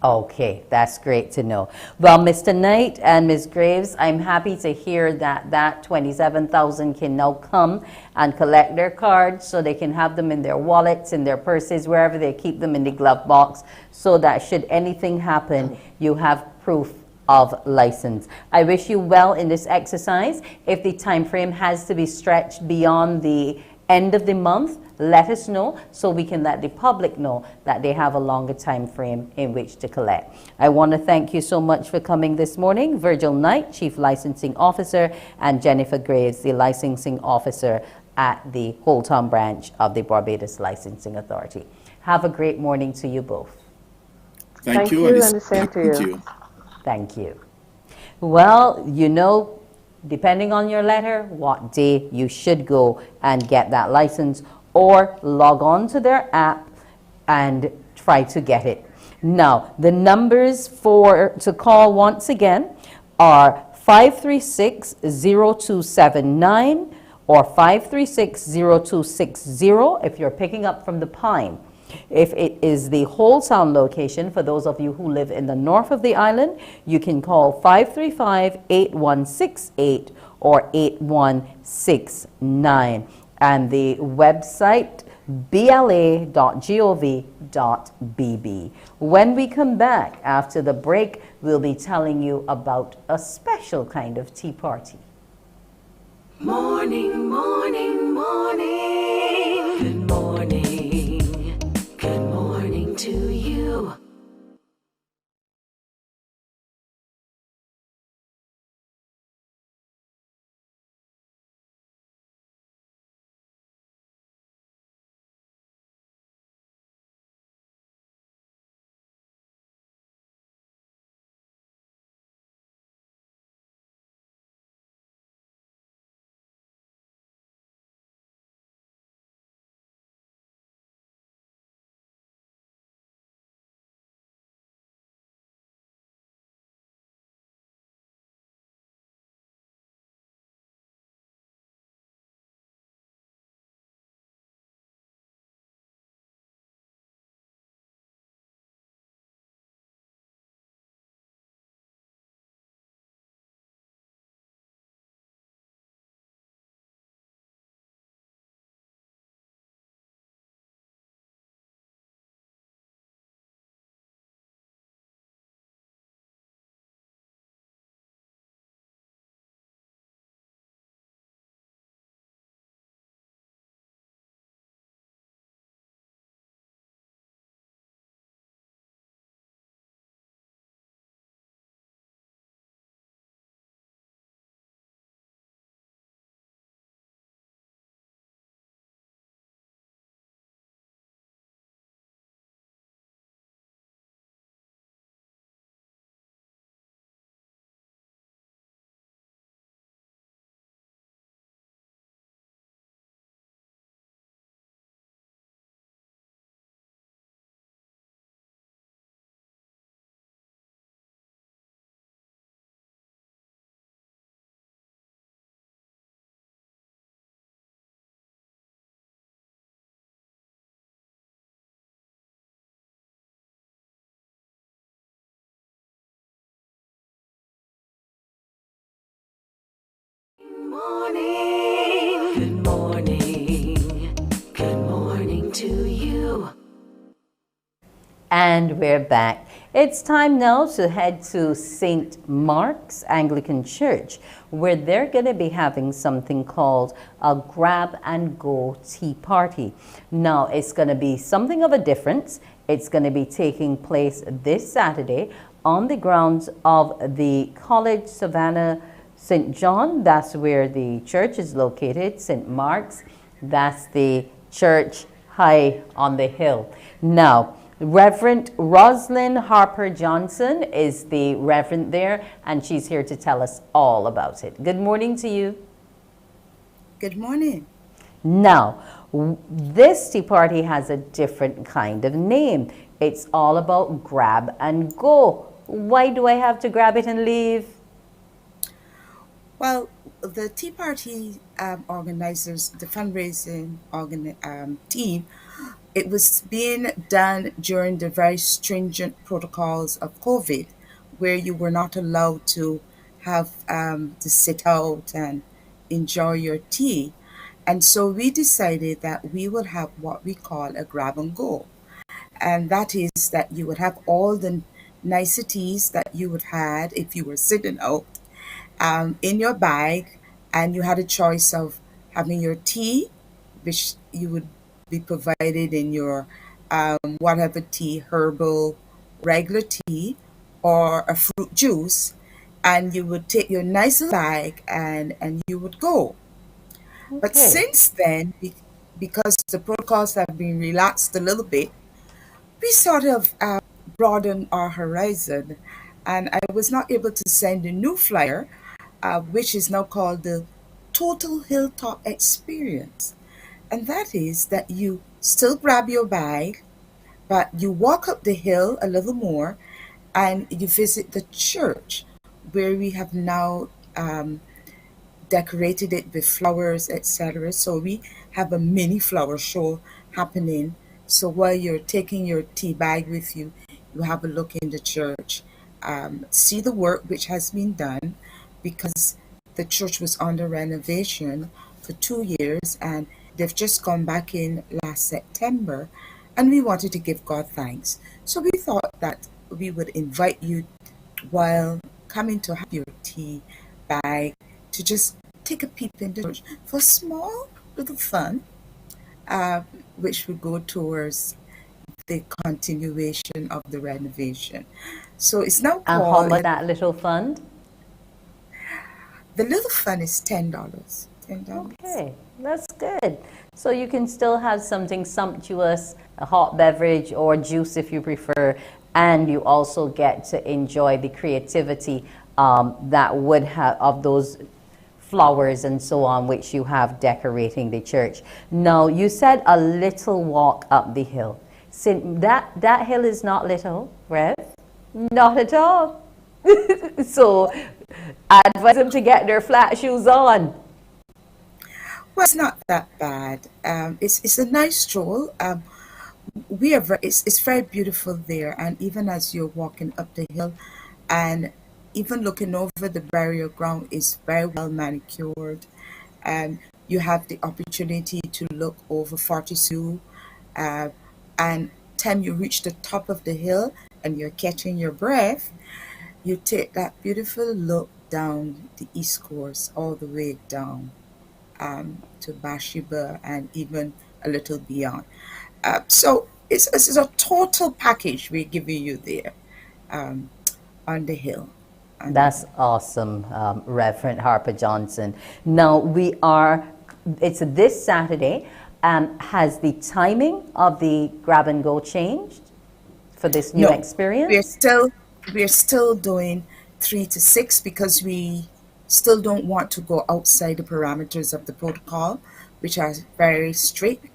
Okay, that's great to know. Well, Mr. Knight and Ms. Graves, I'm happy to hear that 27,000 can now come and collect their cards so they can have them in their wallets, in their purses, wherever they keep them in the glove box, so that should anything happen, you have proof of license. I wish you well in this exercise. If the time frame has to be stretched beyond the end of the month, let us know so we can let the public know that they have a longer time frame in which to collect. I want to thank you so much for coming this morning. Virgil Knight, Chief Licensing Officer, and Jennifer Graves, the Licensing Officer at the Old Town Branch of the Barbados Licensing Authority. Have a great morning to you both. Thank you, and the same to you. Thank you. Well, depending on your letter, what day you should go and get that license, or log on to their app and try to get it. Now, the numbers to call once again are 536-0279 or 536-0260 if you're picking up from the Pine. If it is the whole town location, for those of you who live in the north of the island, you can call 535-8168 or 8169. And the website, bla.gov.bb. When we come back after the break, we'll be telling you about a special kind of tea party. Morning, morning, morning. Good morning. Good morning to you. Morning. Good morning. Good morning to you. And we're back. It's time now to head to St. Mark's Anglican Church, where they're going to be having something called a grab and go tea party. Now, it's going to be something of a difference. It's going to be taking place this Saturday on the grounds of the College Savannah St. John. That's where the church is located. St. Mark's, that's the church high on the hill. Now, Reverend Roslyn Harper Johnson is the reverend there, and she's here to tell us all about it. Good morning to you. Good morning. Now, this tea party has a different kind of name. It's all about grab and go. Why do I have to grab it and leave? Well, the Tea Party organizers, the fundraising team, it was being done during the very stringent protocols of COVID, where you were not allowed to have to sit out and enjoy your tea. And so we decided that we would have what we call a grab and go. And that is that you would have all the niceties that you would have had if you were sitting out in your bag, and you had a choice of having your tea, which you would be provided in your whatever tea, herbal, regular tea, or a fruit juice, and you would take your nice bag and you would go. But since then, because the protocols have been relaxed a little bit, we sort of broadened our horizon, and I was not able to send a new flyer, which is now called the Total Hilltop Experience. And that is that you still grab your bag, but you walk up the hill a little more and you visit the church, where we have now decorated it with flowers, etc. So we have a mini flower show happening. So while you're taking your tea bag with you, you have a look in the church, see the work which has been done, because the church was under renovation for 2 years and they've just gone back in last September, and we wanted to give God thanks. So we thought that we would invite you, while coming to have your tea bag, to just take a peep in the church for small little fun, which would go towards the continuation of the renovation. So it's now And called... how much that little fund? The little fund is $10. Okay, that's good. So you can still have something sumptuous, a hot beverage or juice if you prefer, and you also get to enjoy the creativity that would have of those flowers and so on, which you have decorating the church. Now, you said a little walk up the hill. So that hill is not little, Rev? Not at all. So I advise them to get their flat shoes on. Well, it's not that bad. It's a nice stroll. It's very beautiful there, and even as you're walking up the hill, and even looking over the burial ground is very well manicured. You have the opportunity to look over Fortescue, and time you reach the top of the hill and you're catching your breath, you take that beautiful look down the East Course all the way down to Bathsheba and even a little beyond. So it's a total package we're giving you there on the hill. That's awesome, Reverend Harper Johnson. Now it's this Saturday. Has the timing of the grab and go changed for this new experience? We're still doing 3 to 6 because we still don't want to go outside the parameters of the protocol, which are very strict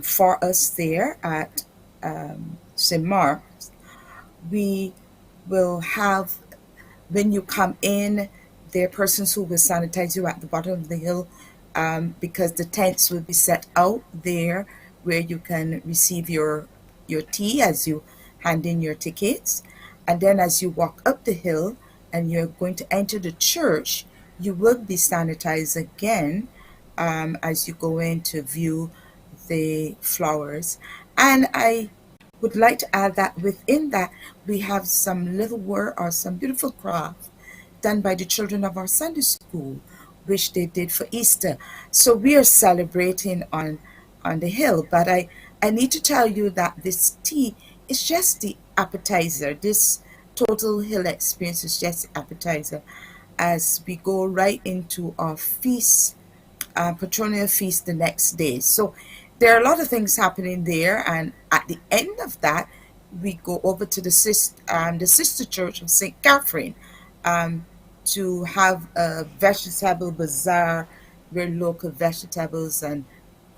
for us there at St. Mark's. We will have, when you come in, there are persons who will sanitize you at the bottom of the hill, because the tents will be set out there where you can receive your tea as you hand in your tickets. And then as you walk up the hill and you're going to enter the church, you will be sanitized again as you go in to view the flowers. And I would like to add that within that, we have some little work or some beautiful craft done by the children of our Sunday school, which they did for Easter. So we are celebrating on the hill. But I need to tell you that this tea is just the appetizer. This Total Hill Experience is just appetizer as we go right into our feast, patronial feast the next day. So there are a lot of things happening there, and at the end of that, we go over to the sister church of St. Catherine um, to have a vegetable bazaar where local vegetables and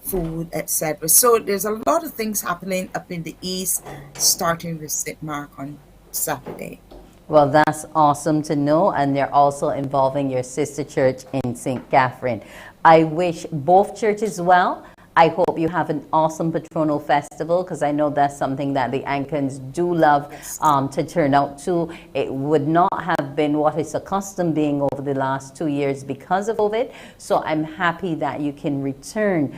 food, etc. So there's a lot of things happening up in the east, starting with St. Mark on Saturday. Well, that's awesome to know, and they're also involving your sister church in St. Catherine. I wish both churches well. I hope you have an awesome Patronal Festival, because I know that's something that the Ankans do love to turn out to. It would not have been what it's accustomed being over the last 2 years because of COVID. So I'm happy that you can return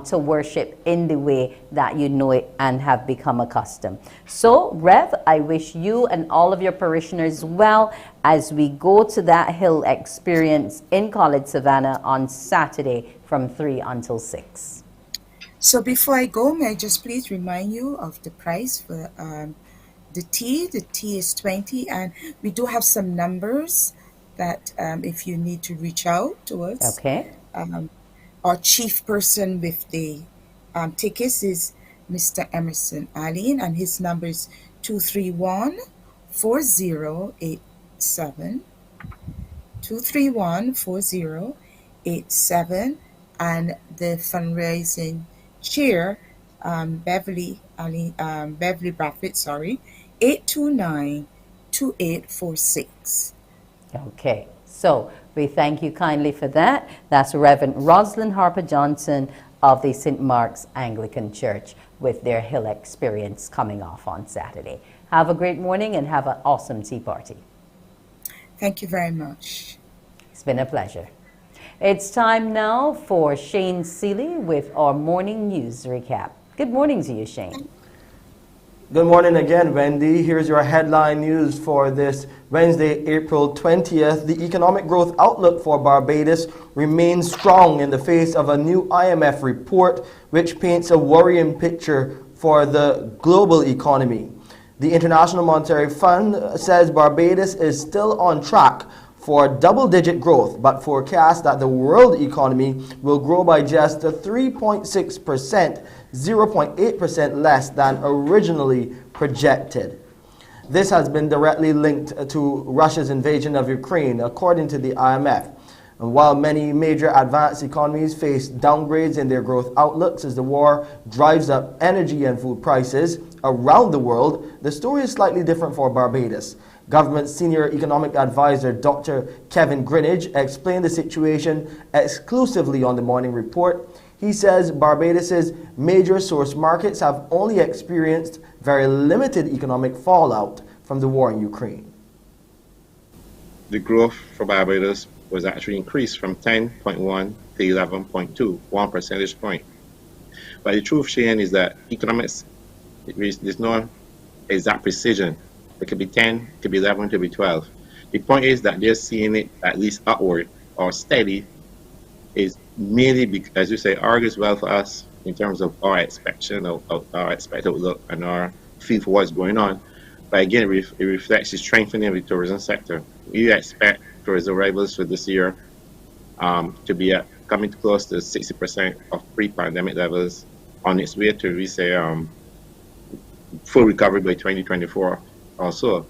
to worship in the way that you know it and have become accustomed. So, Rev, I wish you and all of your parishioners well as we go to that Hill Experience in College Savannah on Saturday from 3 until 6. So before I go, may I just please remind you of the price for the tea. The tea is 20, and we do have some numbers that if you need to reach out to us. Okay. Our chief person with the tickets is Mr. Emerson Allen, and his number is 231-4087. 231-4087, and the fundraising chair, Beverly Braffett, 829-2846. Okay, so we thank you kindly for that. That's Reverend Rosalind Harper Johnson of the St. Mark's Anglican Church with their Hill Experience coming off on Saturday. Have a great morning and have an awesome tea party. Thank you very much. It's been a pleasure. It's time now for Shane Seeley with our morning news recap. Good morning to you, Shane. Good morning again, Wendy. Here's your headline news for this Wednesday, April 20th. The economic growth outlook for Barbados remains strong in the face of a new IMF report, which paints a worrying picture for the global economy. The International Monetary Fund says Barbados is still on track for double-digit growth, but forecasts that the world economy will grow by just 3.6%, 0.8% less than originally projected. This has been directly linked to Russia's invasion of Ukraine, according to the IMF. And while many major advanced economies face downgrades in their growth outlooks as the war drives up energy and food prices around the world, the story is slightly different for Barbados. Government Senior Economic Advisor Dr. Kevin Greenidge explained the situation exclusively on the Morning Report. He says Barbados's major source markets have only experienced very limited economic fallout from the war in Ukraine. The growth for Barbados was actually increased from 10.1 to 11.2, 1 percentage point. But the truth, Shane, is that economics, there's no exact precision. It could be 10, it could be 11, it could be 12. The point is that they're seeing it at least upward or steady is mainly, because, as you say, argues well for us in terms of our expectation of our expected outlook and our feel for what's going on. But again, it reflects the strengthening of the tourism sector. We expect tourism arrivals for this year to be coming close to 60% of pre-pandemic levels, on its way to, we say, full recovery by 2024 also.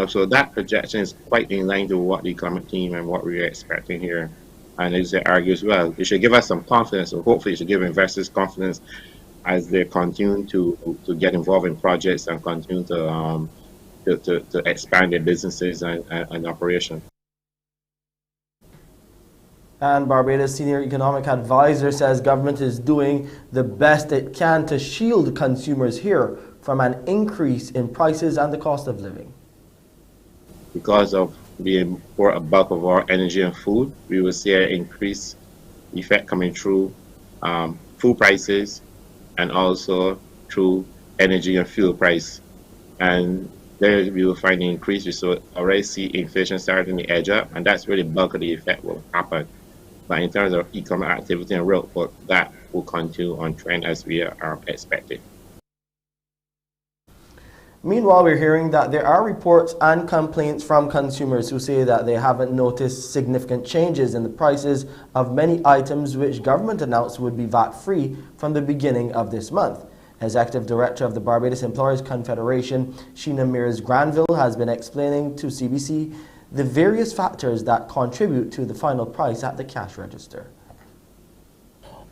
So that projection is quite in line to what the economic team and what we're expecting here. And as they argue as well, it should give us some confidence, or hopefully it should give investors confidence as they continue to get involved in projects and continue to expand their businesses and operations. And Barbados Senior Economic Advisor says government is doing the best it can to shield consumers here from an increase in prices and the cost of living. Because of being for a bulk of our energy and food, we will see an increased effect coming through food prices and also through energy and fuel price. And there we will find an increase. We already see inflation starting to edge up, and that's where the bulk of the effect will happen. But in terms of economic activity and real work, that will continue on trend as we are expected. Meanwhile, we're hearing that there are reports and complaints from consumers who say that they haven't noticed significant changes in the prices of many items which government announced would be VAT-free from the beginning of this month. Executive Director of the Barbados Employers Confederation, Sheena Mears Granville, has been explaining to CBC the various factors that contribute to the final price at the cash register.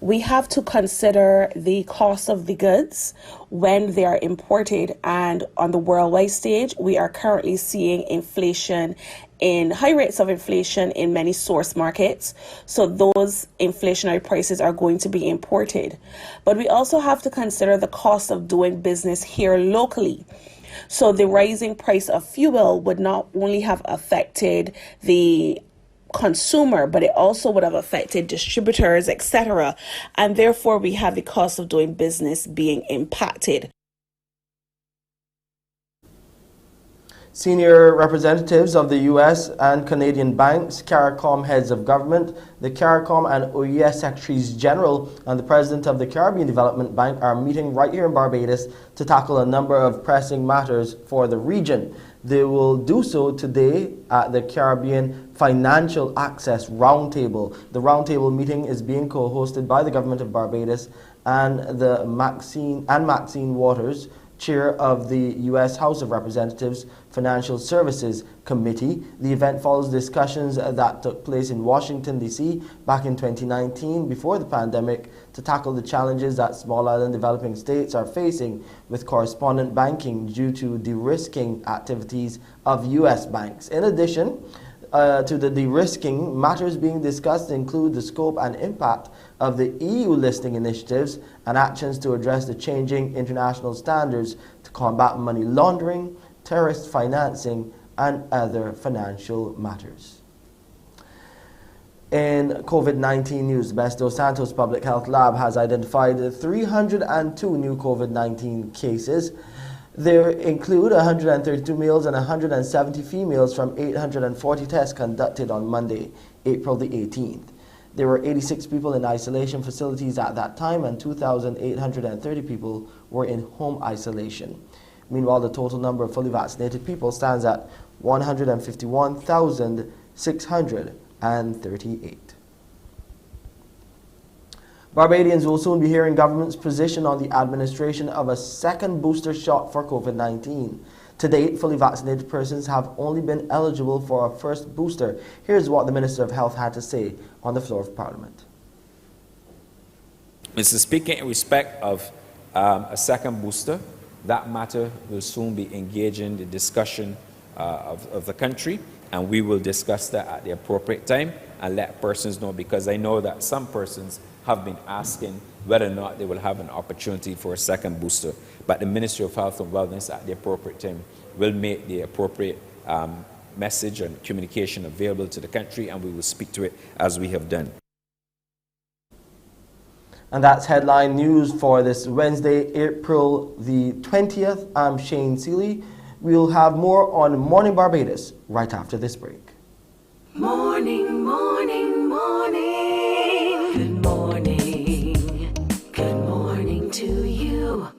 We have to consider the cost of the goods when they are imported, and on the worldwide stage we are currently seeing high rates of inflation in many source markets, so those inflationary prices are going to be imported. But we also have to consider the cost of doing business here locally. So the rising price of fuel would not only have affected the consumer, but it also would have affected distributors, etc. And therefore, we have the cost of doing business being impacted. Senior representatives of the U.S. and Canadian banks, CARICOM heads of government, the CARICOM and OES Secretaries General, and the President of the Caribbean Development Bank are meeting right here in Barbados to tackle a number of pressing matters for the region. They will do so today at the Caribbean Financial Access Roundtable. The roundtable meeting is being co-hosted by the Government of Barbados and Maxine Waters, Chair of the U.S. House of Representatives Financial Services Committee. The event follows discussions that took place in Washington, D.C. back in 2019 before the pandemic to tackle the challenges that small island developing states are facing with correspondent banking due to de-risking activities of U.S. banks. In addition to the de-risking, matters being discussed include the scope and impact of the EU listing initiatives and actions to address the changing international standards to combat money laundering, terrorist financing, and other financial matters. In COVID-19 news, Dos Santos Public Health Lab has identified 302 new COVID-19 cases. There include 132 males and 170 females from 840 tests conducted on Monday, April the 18th. There were 86 people in isolation facilities at that time, and 2,830 people were in home isolation. Meanwhile, the total number of fully vaccinated people stands at 151,638. Barbadians will soon be hearing government's position on the administration of a second booster shot for COVID-19. To date, fully vaccinated persons have only been eligible for a first booster. Here's what the Minister of Health had to say on the floor of Parliament. Mr. Speaker, in respect of a second booster, that matter will soon be engaging the discussion of the country, and we will discuss that at the appropriate time and let persons know, because I know that some persons have been asking whether or not they will have an opportunity for a second booster. But the Ministry of Health and Wellness at the appropriate time will make the appropriate message and communication available to the country, and we will speak to it as we have done. And that's headline news for this Wednesday, April the 20th. I'm Shane Seeley. We'll have more on Morning Barbados right after this break. Morning, morning, morning. Good morning. Good morning to you.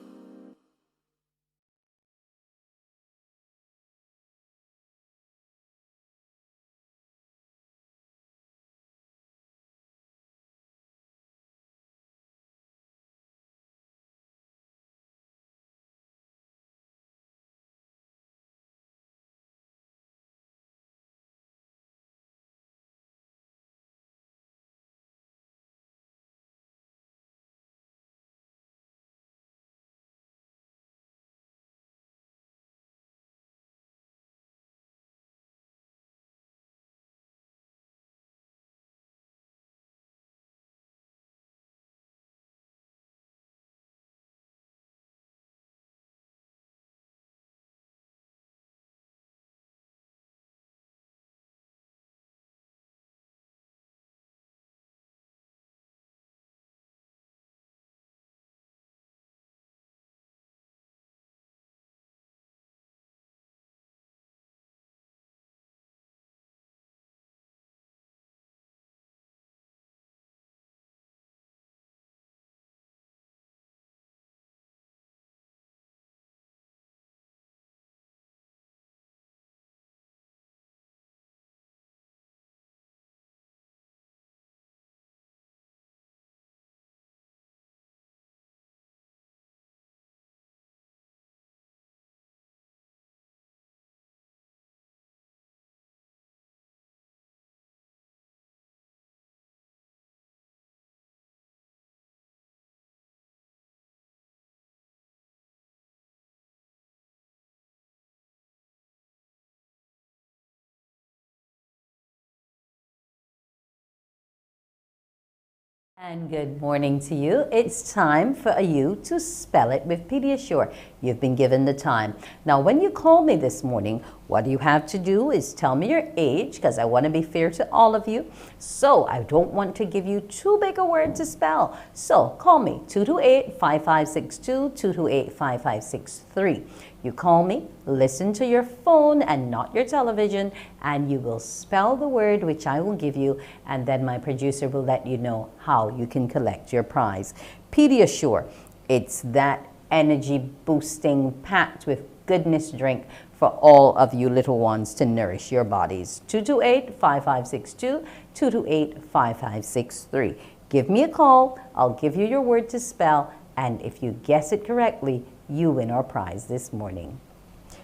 And good morning to you. It's time for you to spell it with Pediasure. You've been given the time. Now, when you call me this morning, what you have to do is tell me your age, because I want to be fair to all of you. So I don't want to give you too big a word to spell. So call me 228-5562, 228-5563. You call me, listen to your phone and not your television, and you will spell the word which I will give you, and then my producer will let you know how you can collect your prize. Pediasure, it's that energy boosting packed with goodness drink for all of you little ones to nourish your bodies. 228-5562, 228-5563. Give me a call, I'll give you your word to spell, and if you guess it correctly, you win our prize this morning.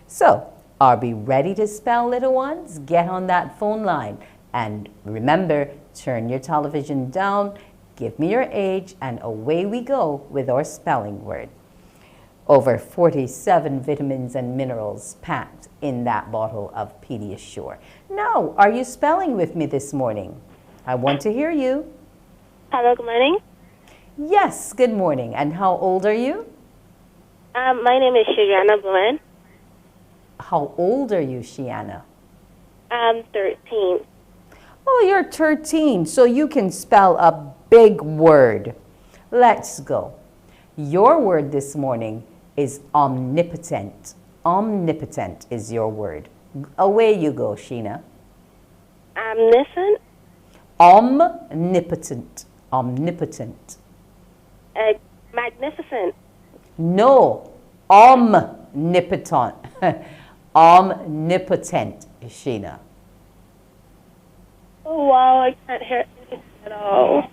So, are we ready to spell, little ones? Get on that phone line. And remember, turn your television down, give me your age, and away we go with our spelling word. Over 47 vitamins and minerals packed in that bottle of Pediasure. Now, are you spelling with me this morning? I want to hear you. Hello, good morning. Yes, good morning. And how old are you? My name is Shiana Blumen. How old are you, Shiana? I'm 13. Oh, you're 13, so you can spell a big word. Let's go. Your word this morning is omnipotent. Omnipotent is your word. Away you go, Sheena. Omniscient? Omnipotent. Omnipotent. Magnificent. No, omnipotent. Omnipotent, Sheena. Oh, wow, I can't hear it at all.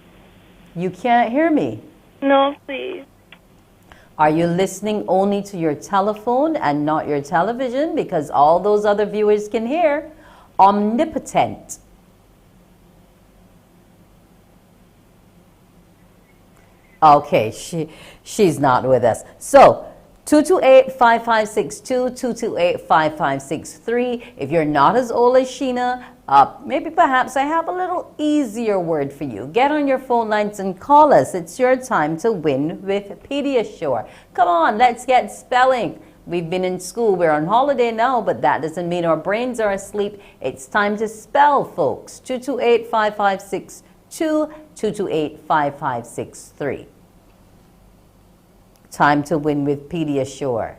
You can't hear me? No, please. Are you listening only to your telephone and not your television? Because all those other viewers can hear. Omnipotent. Okay, she's not with us. So, 228-5562, 228-5563. If you're not as old as Sheena, maybe perhaps I have a little easier word for you. Get on your phone lines and call us. It's your time to win with Pediasure. Come on, let's get spelling. We've been in school. We're on holiday now, but that doesn't mean our brains are asleep. It's time to spell, folks. 228-5562. 228-5563. Time to win with Pediasure.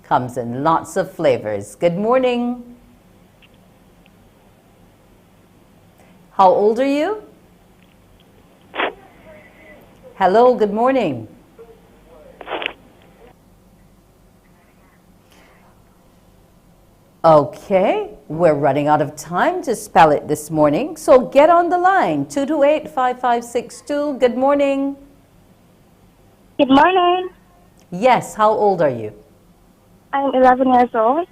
Comes in lots of flavors. Good morning. How old are you? Hello, good morning. Okay, we're running out of time to spell it this morning, so get on the line. 228-5562. Good morning. Good morning. Yes, how old are you? I'm 11 years old.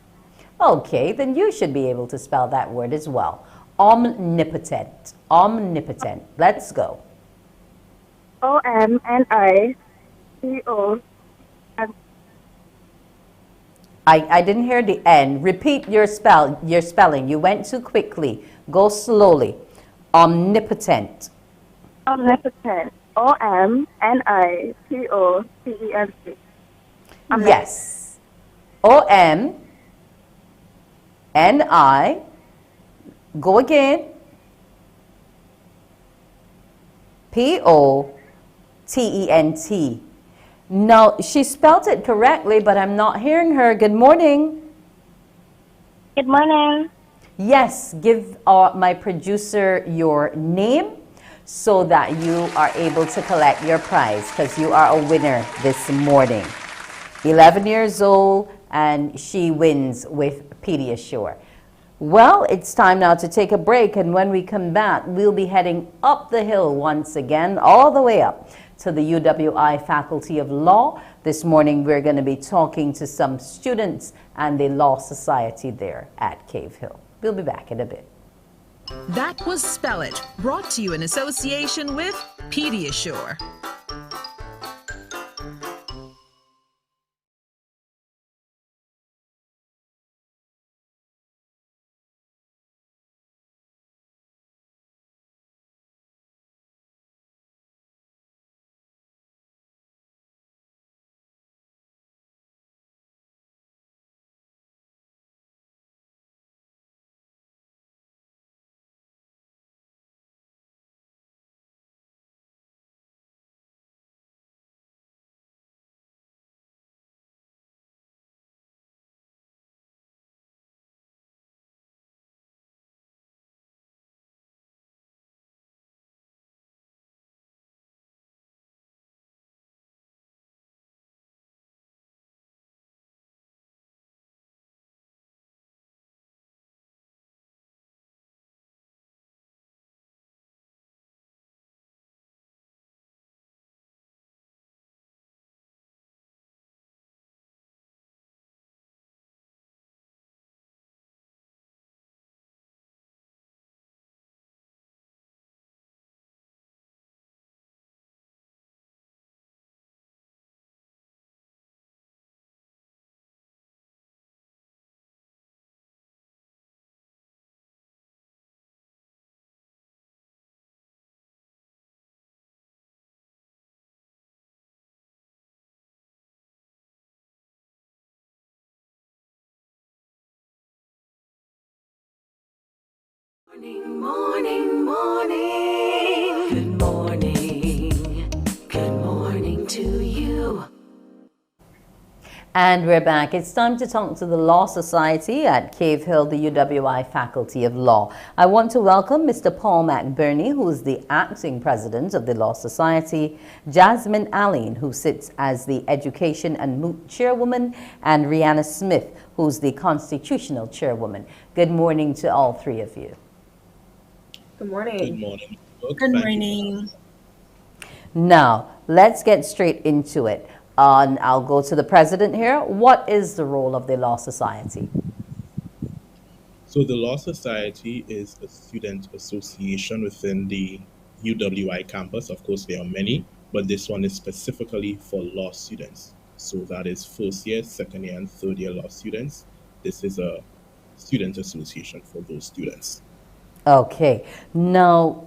Okay, then you should be able to spell that word as well. Omnipotent. Omnipotent. Let's go. O-M-N-I-P-O. I didn't hear the N. Repeat your spelling. You went too quickly. Go slowly. Omnipotent. Omnipotent. O-M-N-I-P-O-T-E-N-T. Yes. O-M-N-I. Go again. P-O-T-E-N-T. No, she spelled it correctly, but I'm not hearing her. Good morning. Good morning. Yes, give my producer your name so that you are able to collect your prize, because you are a winner this morning. 11 years old, and she wins with Pediasure. Well, it's time now to take a break, and when we come back, we'll be heading up the hill once again, all the way up to the UWI Faculty of Law. This morning, we're going to be talking to some students and the Law Society there at Cave Hill. We'll be back in a bit. That was Spell It, brought to you in association with Pediasure. Morning, morning. Good morning. Good morning to you. And we're back. It's time to talk to the Law Society at Cave Hill, the UWI Faculty of Law. I want to welcome Mr. Paul McBurney, who is the acting president of the Law Society, Jasmine Allen, who sits as the Education and Moot Chairwoman, and Rihanna Smith, who's the Constitutional Chairwoman. Good morning to all three of you. Good morning. Good morning. Good morning. Now, let's get straight into it. I'll go to the president here. What is the role of the Law Society? So the Law Society is a student association within the UWI campus. Of course, there are many, but this one is specifically for law students. So that is first year, second year, and third year law students. This is a student association for those students. Okay. Now,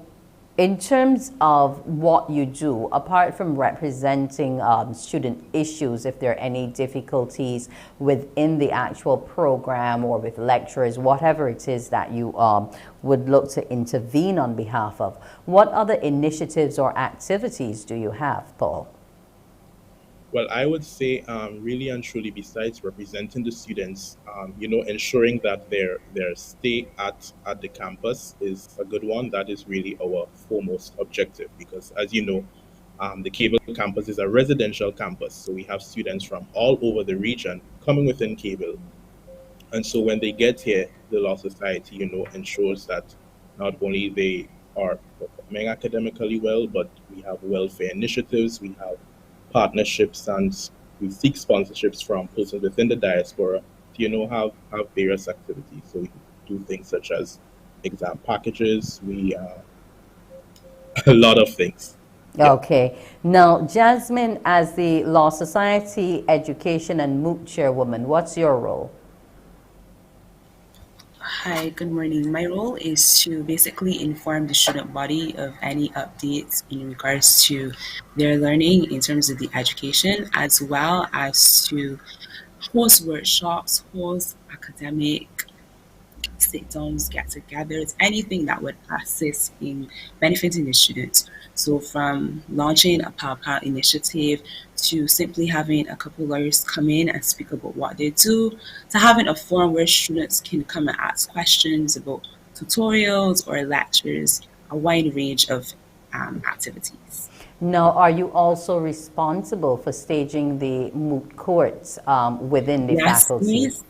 in terms of what you do, apart from representing student issues, if there are any difficulties within the actual program or with lecturers, whatever it is that you would look to intervene on behalf of, what other initiatives or activities do you have, Paul? Well, I would say really and truly, besides representing the students, ensuring that their stay at the campus is a good one. That is really our foremost objective because, as you know, the Cable campus is a residential campus. So we have students from all over the region coming within Cable. And so when they get here, the Law Society, ensures that not only they are performing academically well, but we have welfare initiatives, we have partnerships, and we seek sponsorships from persons within the diaspora to have various activities. So we do things such as exam packages, we a lot of things. Okay. Now, Jasmine, as the Law Society Education and Moot Chairwoman, what's your role? Hi, good morning. My role is to basically inform the student body of any updates in regards to their learning in terms of the education, as well as to host workshops, host academic sit-downs, get-togethers, anything that would assist in benefiting the students. So from launching a PowerPoint initiative to simply having a couple lawyers come in and speak about what they do, to having a forum where students can come and ask questions about tutorials or lectures, a wide range of activities. Now, are you also responsible for staging the moot courts within the Yes, faculty? please.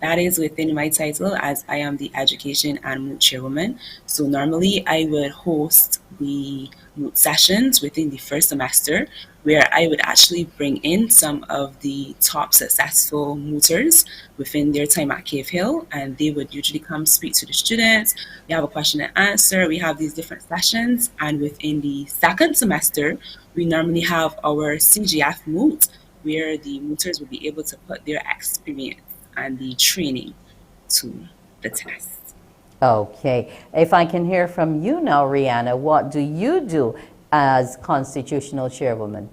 That is within my title, as I am the Education and Moot Chairwoman. So normally I would host the moot sessions within the first semester, where I would actually bring in some of the top successful mooters within their time at Cave Hill, and they would usually come speak to the students. We have a question and answer. We have these different sessions, and within the second semester, we normally have our CGF moot, where the mooters will be able to put their experience and the training to the test. Okay. If I can hear from you now, Rihanna, what do you do as Constitutional Chairwoman?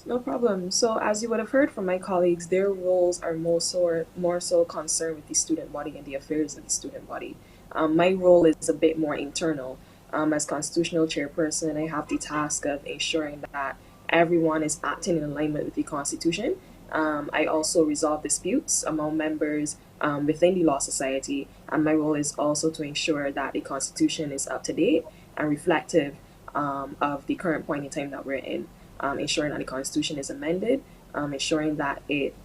No problem. So as you would have heard from my colleagues, their roles are more so concerned with the student body and the affairs of the student body. My role is a bit more internal. As Constitutional Chairperson, I have the task of ensuring that everyone is acting in alignment with the Constitution. I also resolve disputes among members within the Law Society, and my role is also to ensure that the Constitution is up to date and reflective of the current point in time that we're in, ensuring that the Constitution is amended, ensuring that it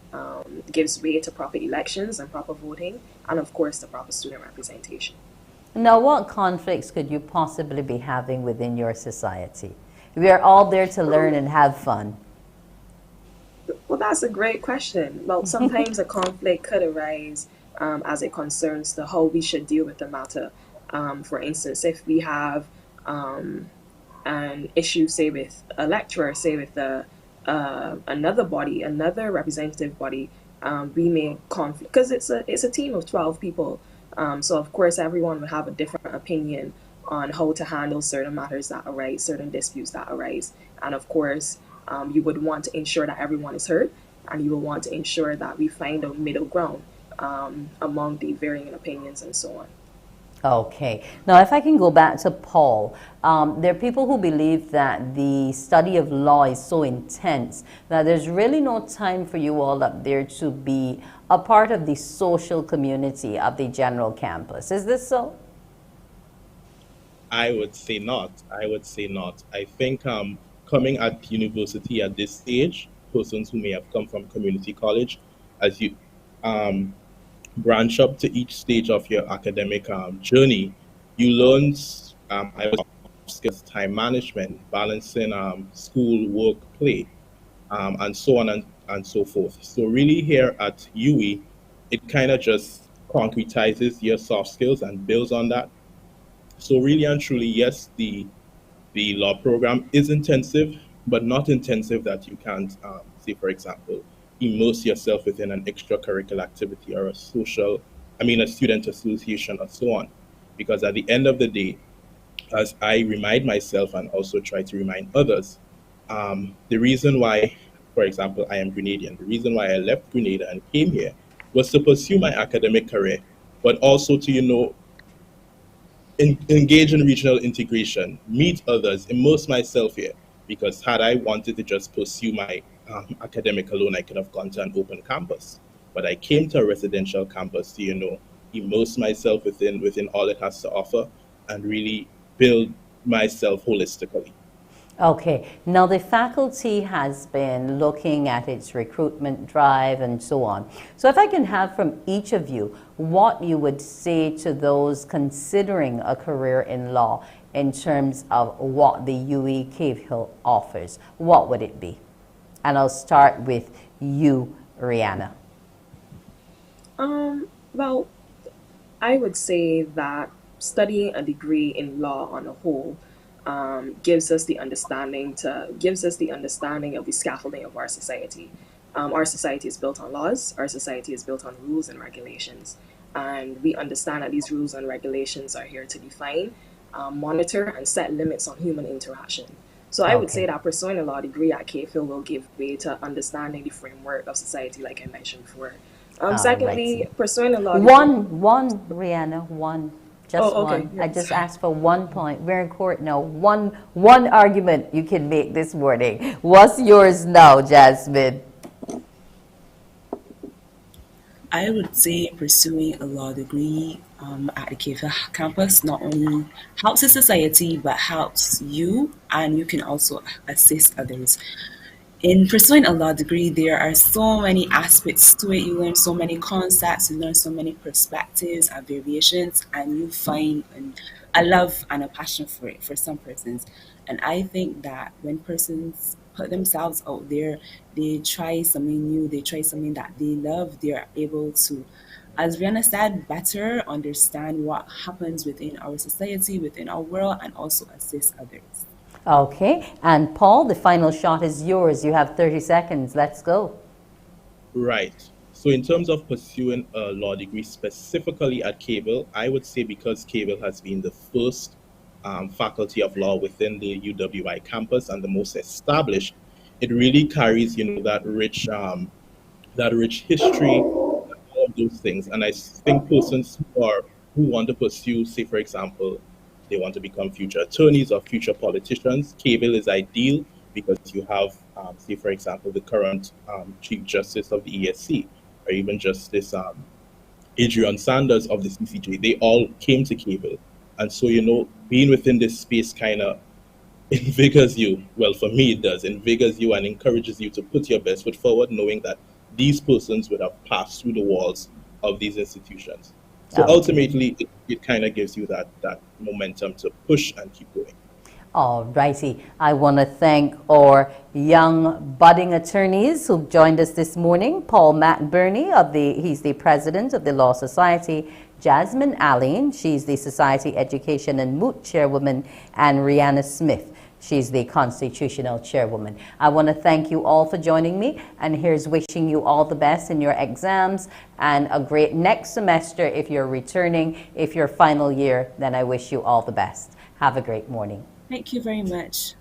gives way to proper elections and proper voting, and of course the proper student representation. Now, what conflicts could you possibly be having within your society? We are all there to learn and have fun. Well, that's a great question. Well, sometimes a conflict could arise as it concerns to how we should deal with the matter. For instance, if we have an issue, say with a lecturer, say with another body, another representative body, we may conflict because it's a team of 12 people. So of course, everyone would have a different opinion on how to handle certain matters that arise, certain disputes that arise, and of course. You would want to ensure that everyone is heard, and you will want to ensure that we find a middle ground among the varying opinions and so on. Okay. Now, if I can go back to Paul, there are people who believe that the study of law is so intense that there's really no time for you all up there to be a part of the social community of the general campus. Is this so? I would say not. I would say not. I think coming at university at this stage, persons who may have come from community college, as you um, branch up to each stage of your academic journey, you learn I was skills, time management, balancing school, work, play, and so on and so forth. So really here at UE, it kind of just concretizes your soft skills and builds on that. So really and truly, yes, the law program is intensive, but not intensive that you can't, say, for example, immerse yourself within an extracurricular activity or a student association or so on. Because at the end of the day, as I remind myself and also try to remind others, the reason why, for example, I am Grenadian, the reason why I left Grenada and came here was to pursue my academic career, but also to, engage in regional integration, meet others, immerse myself here. Because had I wanted to just pursue my academic alone, I could have gone to an open campus. But I came to a residential campus to, immerse myself within all it has to offer and really build myself holistically. Okay. Now, the faculty has been looking at its recruitment drive and so on. So if I can have from each of you what you would say to those considering a career in law in terms of what the UE Cave Hill offers, what would it be? And I'll start with you, Rihanna. Well, I would say that studying a degree in law on a whole gives us the understanding of the scaffolding of our society. Our society is built on laws. Our society is built on rules and regulations, and we understand that these rules and regulations are here to define, monitor, and set limits on human interaction. So I would say that pursuing a law degree at KPhil will give way to understanding the framework of society, like I mentioned before. Secondly, pursuing a law degree. One, Rihanna, one. Just one. Yes. I just asked for 1 point. We're in court now. One argument you can make this morning. What's yours now, Jasmine? I would say pursuing a law degree at the KFA campus not only helps the society, but helps you, and you can also assist others. In pursuing a law degree, there are so many aspects to it. You learn so many concepts, you learn so many perspectives and variations, and you find a love and a passion for it for some persons. And I think that when persons put themselves out there, they try something new, they try something that they love, they're able to, as Rihanna said, better understand what happens within our society, within our world, and also assist others. Okay, and Paul, the final shot is yours. You have 30 seconds. Let's go. Right. So in terms of pursuing a law degree specifically at Cable, I would say because Cable has been the first faculty of law within the UWI campus and the most established, it really carries, that rich history, all of those things. And I think persons who want to pursue, say for example, they want to become future attorneys or future politicians, Cable is ideal because you have, say for example, the current Chief Justice of the ESC, or even Justice Adrian Sanders of the CCJ. They all came to Cable. And so, being within this space kind of invigorates you. Well, for me, it does. Invigorates you and encourages you to put your best foot forward, knowing that these persons would have passed through the walls of these institutions. So ultimately, it kind of gives you that momentum to push and keep going. All righty. I want to thank our young budding attorneys who joined us this morning. Paul McBurney, he's the president of the Law Society. Jasmine Allen, she's the Society Education and Moot Chairwoman. And Rihanna Smith, she's the Constitutional Chairwoman. I want to thank you all for joining me, and here's wishing you all the best in your exams and a great next semester if you're returning. If you're final year, then I wish you all the best. Have a great morning. Thank you very much.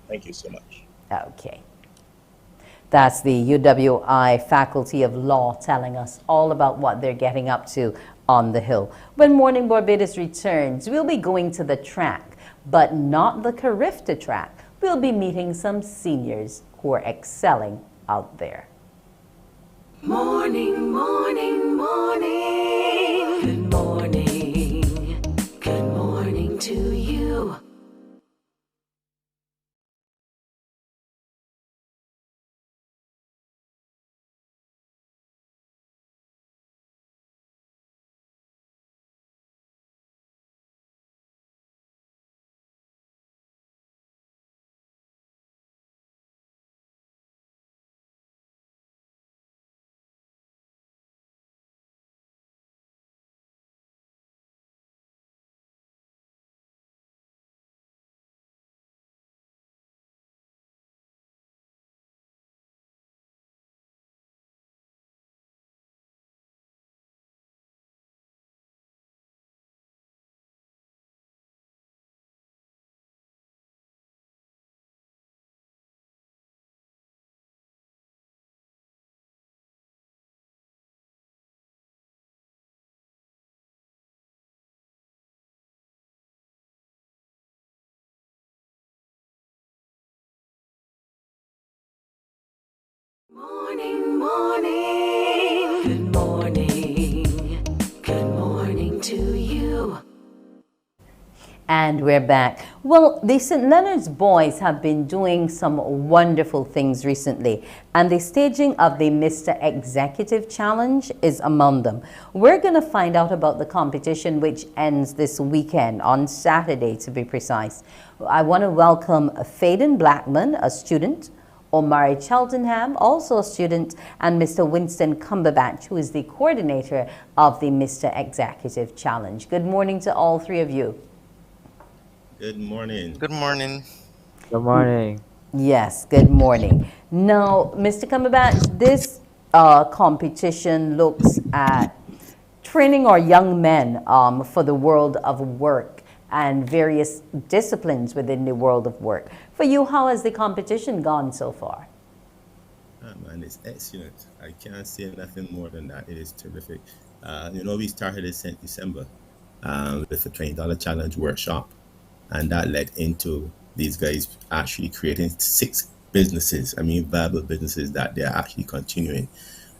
Thank you so much. Okay. That's the UWI Faculty of Law telling us all about what they're getting up to on the Hill. When Morning Barbados returns, we'll be going to the track, but not the Carifta track. We'll be meeting some seniors who are excelling out there. Morning, morning, morning. Good morning. Good morning to you. Morning, morning. Good morning. Good morning to you. And we're back. Well, the St. Leonard's boys have been doing some wonderful things recently, and the staging of the Mr. Executive Challenge is among them. We're going to find out about the competition, which ends this weekend, on Saturday to be precise. I want to welcome Faden Blackman, a student, Omari Cheltenham, also a student, and Mr. Winston Cumberbatch, who is the coordinator of the Mr. Executive Challenge. Good morning to all three of you. Good morning. Good morning. Good morning. Yes, good morning. Now, Mr. Cumberbatch, this competition looks at training our young men for the world of work and various disciplines within the world of work. For you, how has the competition gone so far? Man, it's excellent. I can't say nothing more than that. It is terrific. We started this in December with a $20 challenge workshop, and that led into these guys actually creating 6 businesses. Viable businesses that they're actually continuing.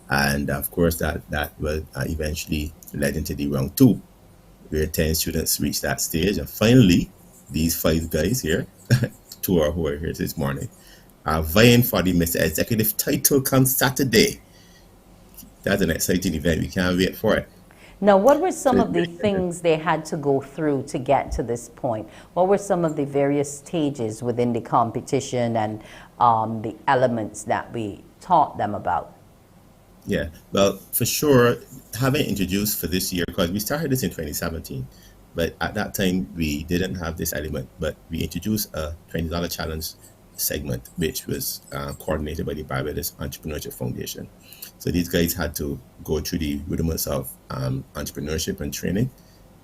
And of course, that will eventually led into the round 2, where 10 students reached that stage. And finally, these 5 guys here, 2 who are here this morning, are vying for the Mr. Executive title come Saturday. That's an exciting event. We can't wait for it. Now, what were some of the things they had to go through to get to this point? What were some of the various stages within the competition and the elements that we taught them about? Yeah, well, for sure, having introduced for this year, because we started this in 2017, but at that time we didn't have this element, but we introduced a $20 challenge segment, which was coordinated by the Barbados Entrepreneurship Foundation. So these guys had to go through the rudiments of entrepreneurship and training,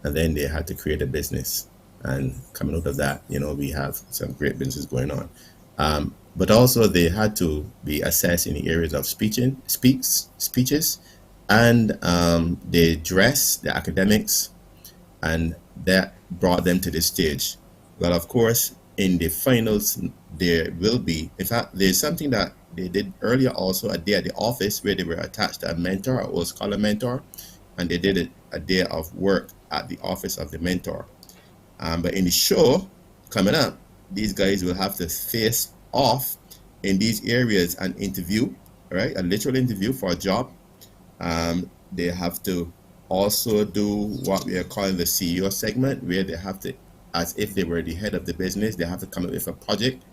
and then they had to create a business. And coming out of that, we have some great businesses going on. But also they had to be assessed in the areas of speeches, and the dress, the academics, and that brought them to this stage. Well, of course, in the finals, there will be, in fact, there's something that they did earlier also, a day at the office where they were attached to a mentor, an old scholar mentor, and they did a day of work at the office of the mentor. But in the show coming up, these guys will have to face off in these areas and interview, right? A literal interview for a job. They have to also do what we are calling the CEO segment, where they have to, as if they were the head of the business, they have to come up with a project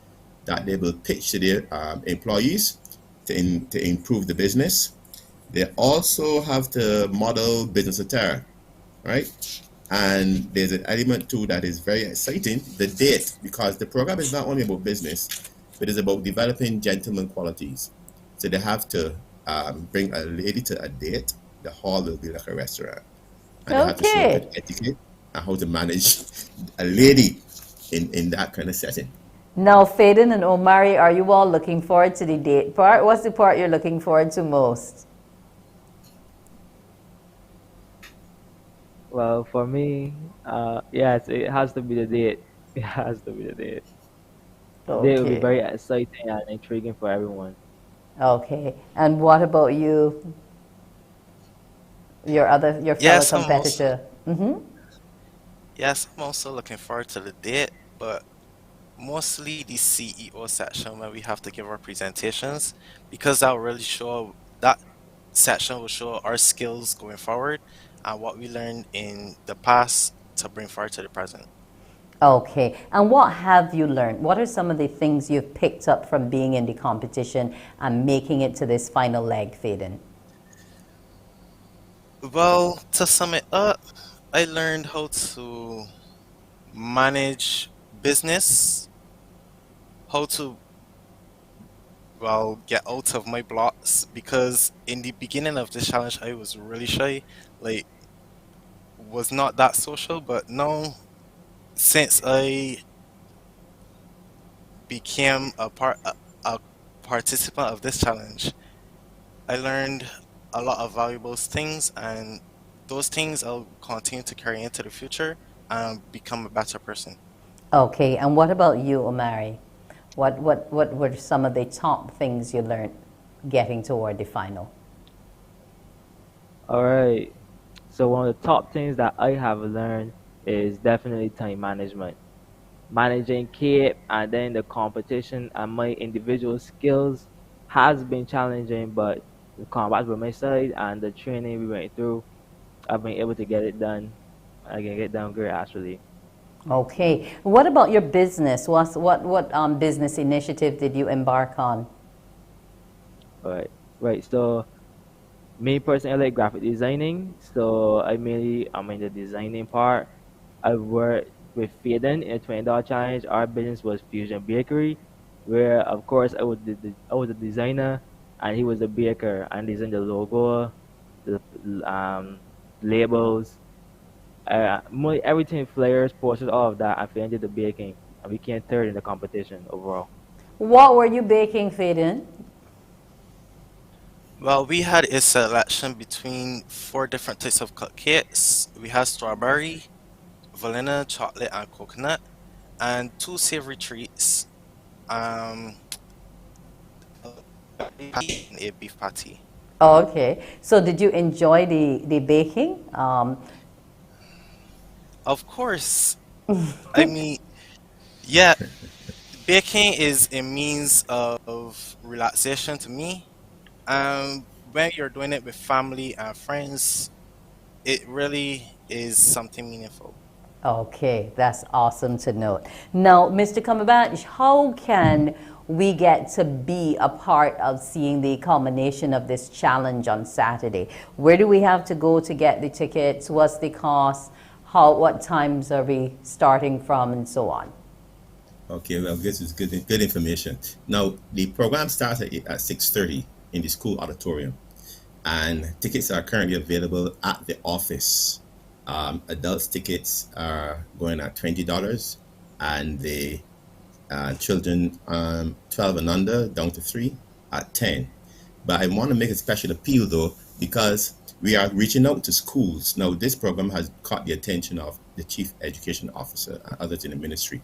that they will pitch to their employees to improve the business. They also have to model business attire, right? And there's an element too that is very exciting, the date, because the program is not only about business, but it's about developing gentleman qualities. So they have to bring a lady to a date. The hall will be like a restaurant. And they have to show good etiquette and how to manage a lady in that kind of setting. Now, Faden and Omari, are you all looking forward to the date part? What's the part you're looking forward to most? Well, for me, yes, it has to be the date. It has to be the date. The date will be Okay. very exciting and intriguing for everyone. Okay. And what about you, your fellow Yes, I'm also competitor? Mm-hmm. yes, I'm also looking forward to the date, but mostly the CEO section where we have to give our presentations because that will really show that section will show our skills going forward and what we learned in the past to bring forward to the present. Okay. And what have you learned? What are some of the things you've picked up from being in the competition and making it to this final leg, Faden? Well, to sum it up, I learned how to manage business, how to get out of my blocks because in the beginning of this challenge I was really shy, like was not that social, but now since I became a participant of this challenge, I learned a lot of valuable things, and those things I'll continue to carry into the future and become a better person. Okay. And what about you, Omari? What were some of the top things you learned getting toward the final? All right. So one of the top things that I have learned is definitely time management. Managing Cape and then the competition and my individual skills has been challenging, but the combat by my side and the training we went through, I've been able to get it done. I can get done great actually. Okay. What about your business? What business initiative did you embark on? Right. So me personally, I like graphic designing. So I'm in the designing part. I worked with Faden in a $20 challenge. Our business was Fusion Bakery, where of course I was a designer and he was a baker and designed the logo, the labels, everything, flyers, posters, all of that. And Faden did the baking, and we came third in the competition overall. What were you baking, Faden? Well, we had a selection between four different types of cupcakes. We had strawberry, vanilla, chocolate, and coconut, and two savory treats, um, and a beef patty. Okay. So did you enjoy the baking? Of course, I mean, yeah, baking is a means of relaxation to me. When you're doing it with family and friends, it really is something meaningful. Okay, that's awesome to note. Now, Mr. Cumberbatch, how can we get to be a part of seeing the culmination of this challenge on Saturday? Where do we have to go to get the tickets? What's the cost? What times are we starting from, and so on? Okay, well, this is good information. Now, the program starts at 6:30 in the school auditorium, and tickets are currently available at the office. Adults tickets are going at $20, and the children 12 and under down to 3 at 10. But I want to make a special appeal though, because we are reaching out to schools. Now, this program has caught the attention of the Chief Education Officer and others in the ministry,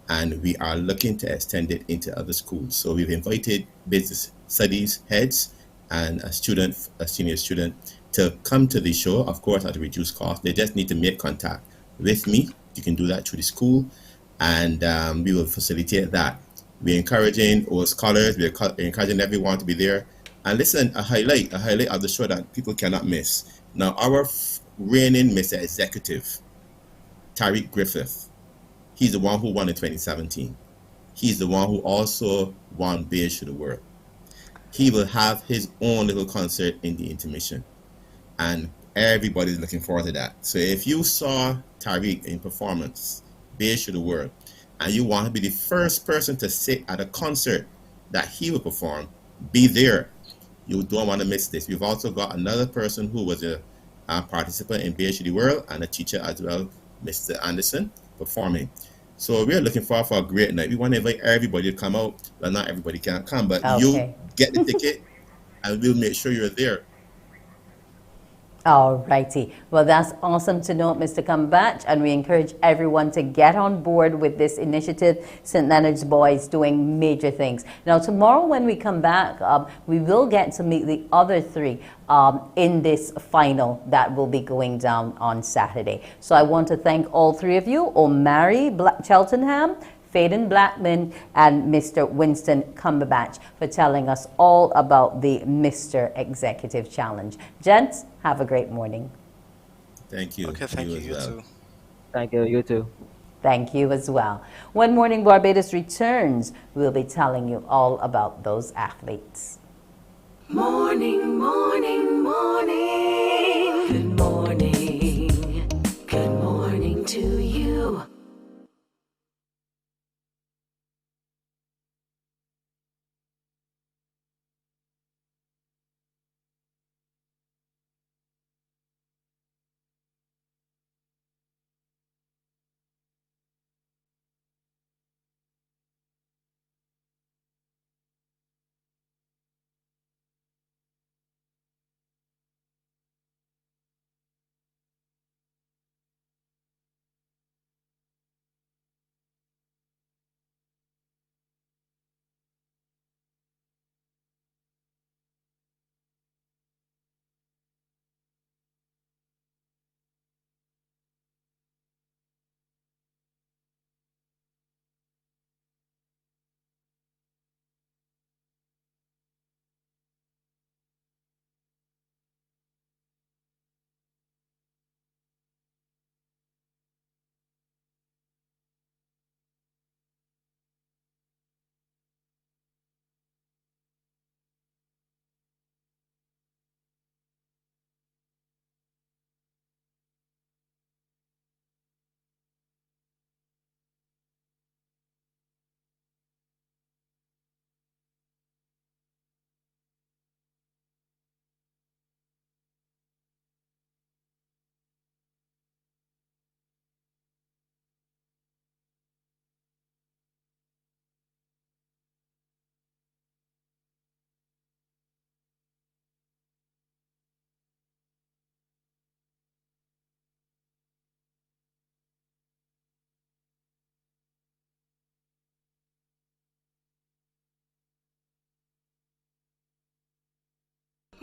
and we are looking to extend it into other schools. So we've invited business studies heads and a senior student, to come to the show, of course, at a reduced cost. They just need to make contact with me. You can do that through the school, and we will facilitate that. We're encouraging our scholars, we're encouraging everyone to be there. And listen, a highlight of the show that people cannot miss. Now, our reigning Mr. Executive, Tariq Griffith, he's the one who won in 2017. He's the one who also won Beige to the World. He will have his own little concert in the intermission, and everybody's looking forward to that. So if you saw Tariq in performance, Beige to the World, and you want to be the first person to sit at a concert that he will perform, be there. You don't want to miss this. We've also got another person who was a participant in Beige to the World and a teacher as well, Mr. Anderson, performing. So we're looking forward for a great night. We want to invite everybody to come out. Well, not everybody can come, but you Okay. get the ticket and we'll make sure you're there. All righty. Well, that's awesome to know, Mr. Cumberbatch, and we encourage everyone to get on board with this initiative. St. Leonard's Boys doing major things. Now, tomorrow when we come back, we will get to meet the other three in this final that will be going down on Saturday. So I want to thank all three of you, Omari Cheltenham, Faden Blackman, and Mr. Winston Cumberbatch, for telling us all about the Mr. Executive Challenge. Gents, have a great morning. Thank you. Okay, thank you. You well. too. Thank you. You too. Thank you as well. When Morning Barbados returns, we'll be telling you all about those athletes. Morning, morning, morning. Good morning. Good morning to you.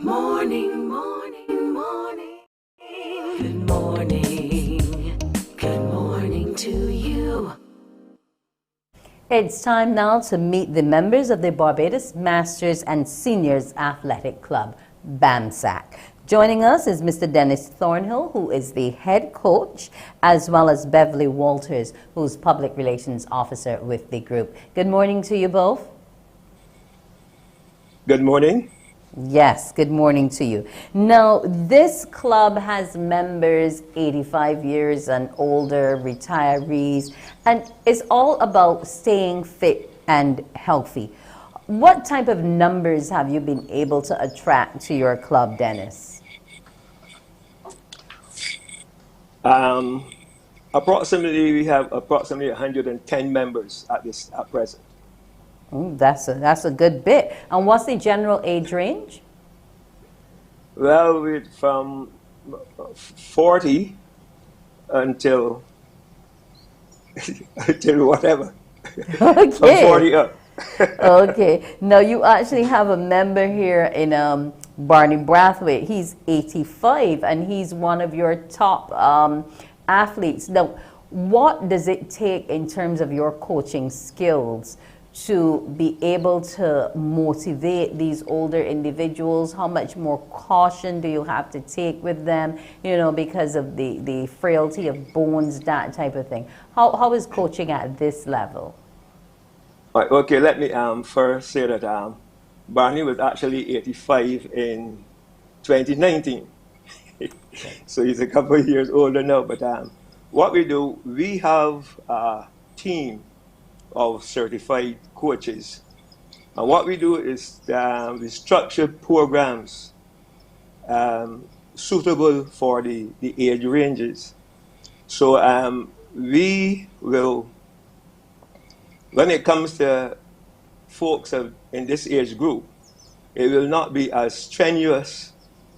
Morning, morning, morning. Good morning. Good morning to you. It's time now to meet the members of the Barbados Masters and Seniors Athletic Club, BAMSAC. Joining us is Mr. Dennis Thornhill, who is the head coach, as well as Beverly Walters, who's public relations officer with the group. Good morning to you both. Good morning. Yes, good morning to you. Now, this club has members 85 years and older, retirees, and it's all about staying fit and healthy. What type of numbers have you been able to attract to your club, Dennis? Approximately, we have approximately 110 members at present. That's a good bit. And what's the general age range? Well, we're from 40 until until whatever. Okay. From 40 up. Okay. Now you actually have a member here in Barney Brathwaite. He's 85 and he's one of your top athletes. Now, what does it take in terms of your coaching skills to be able to motivate these older individuals? How much more caution do you have to take with them, because of the frailty of bones, that type of thing? How is coaching at this level? All right, okay, let me first say that Barney was actually 85 in 2019. So he's a couple of years older now. But what we do, we have a team of certified coaches. And what we do is we structure programs suitable for the age ranges. So we will, when it comes to folks in this age group, it will not be as strenuous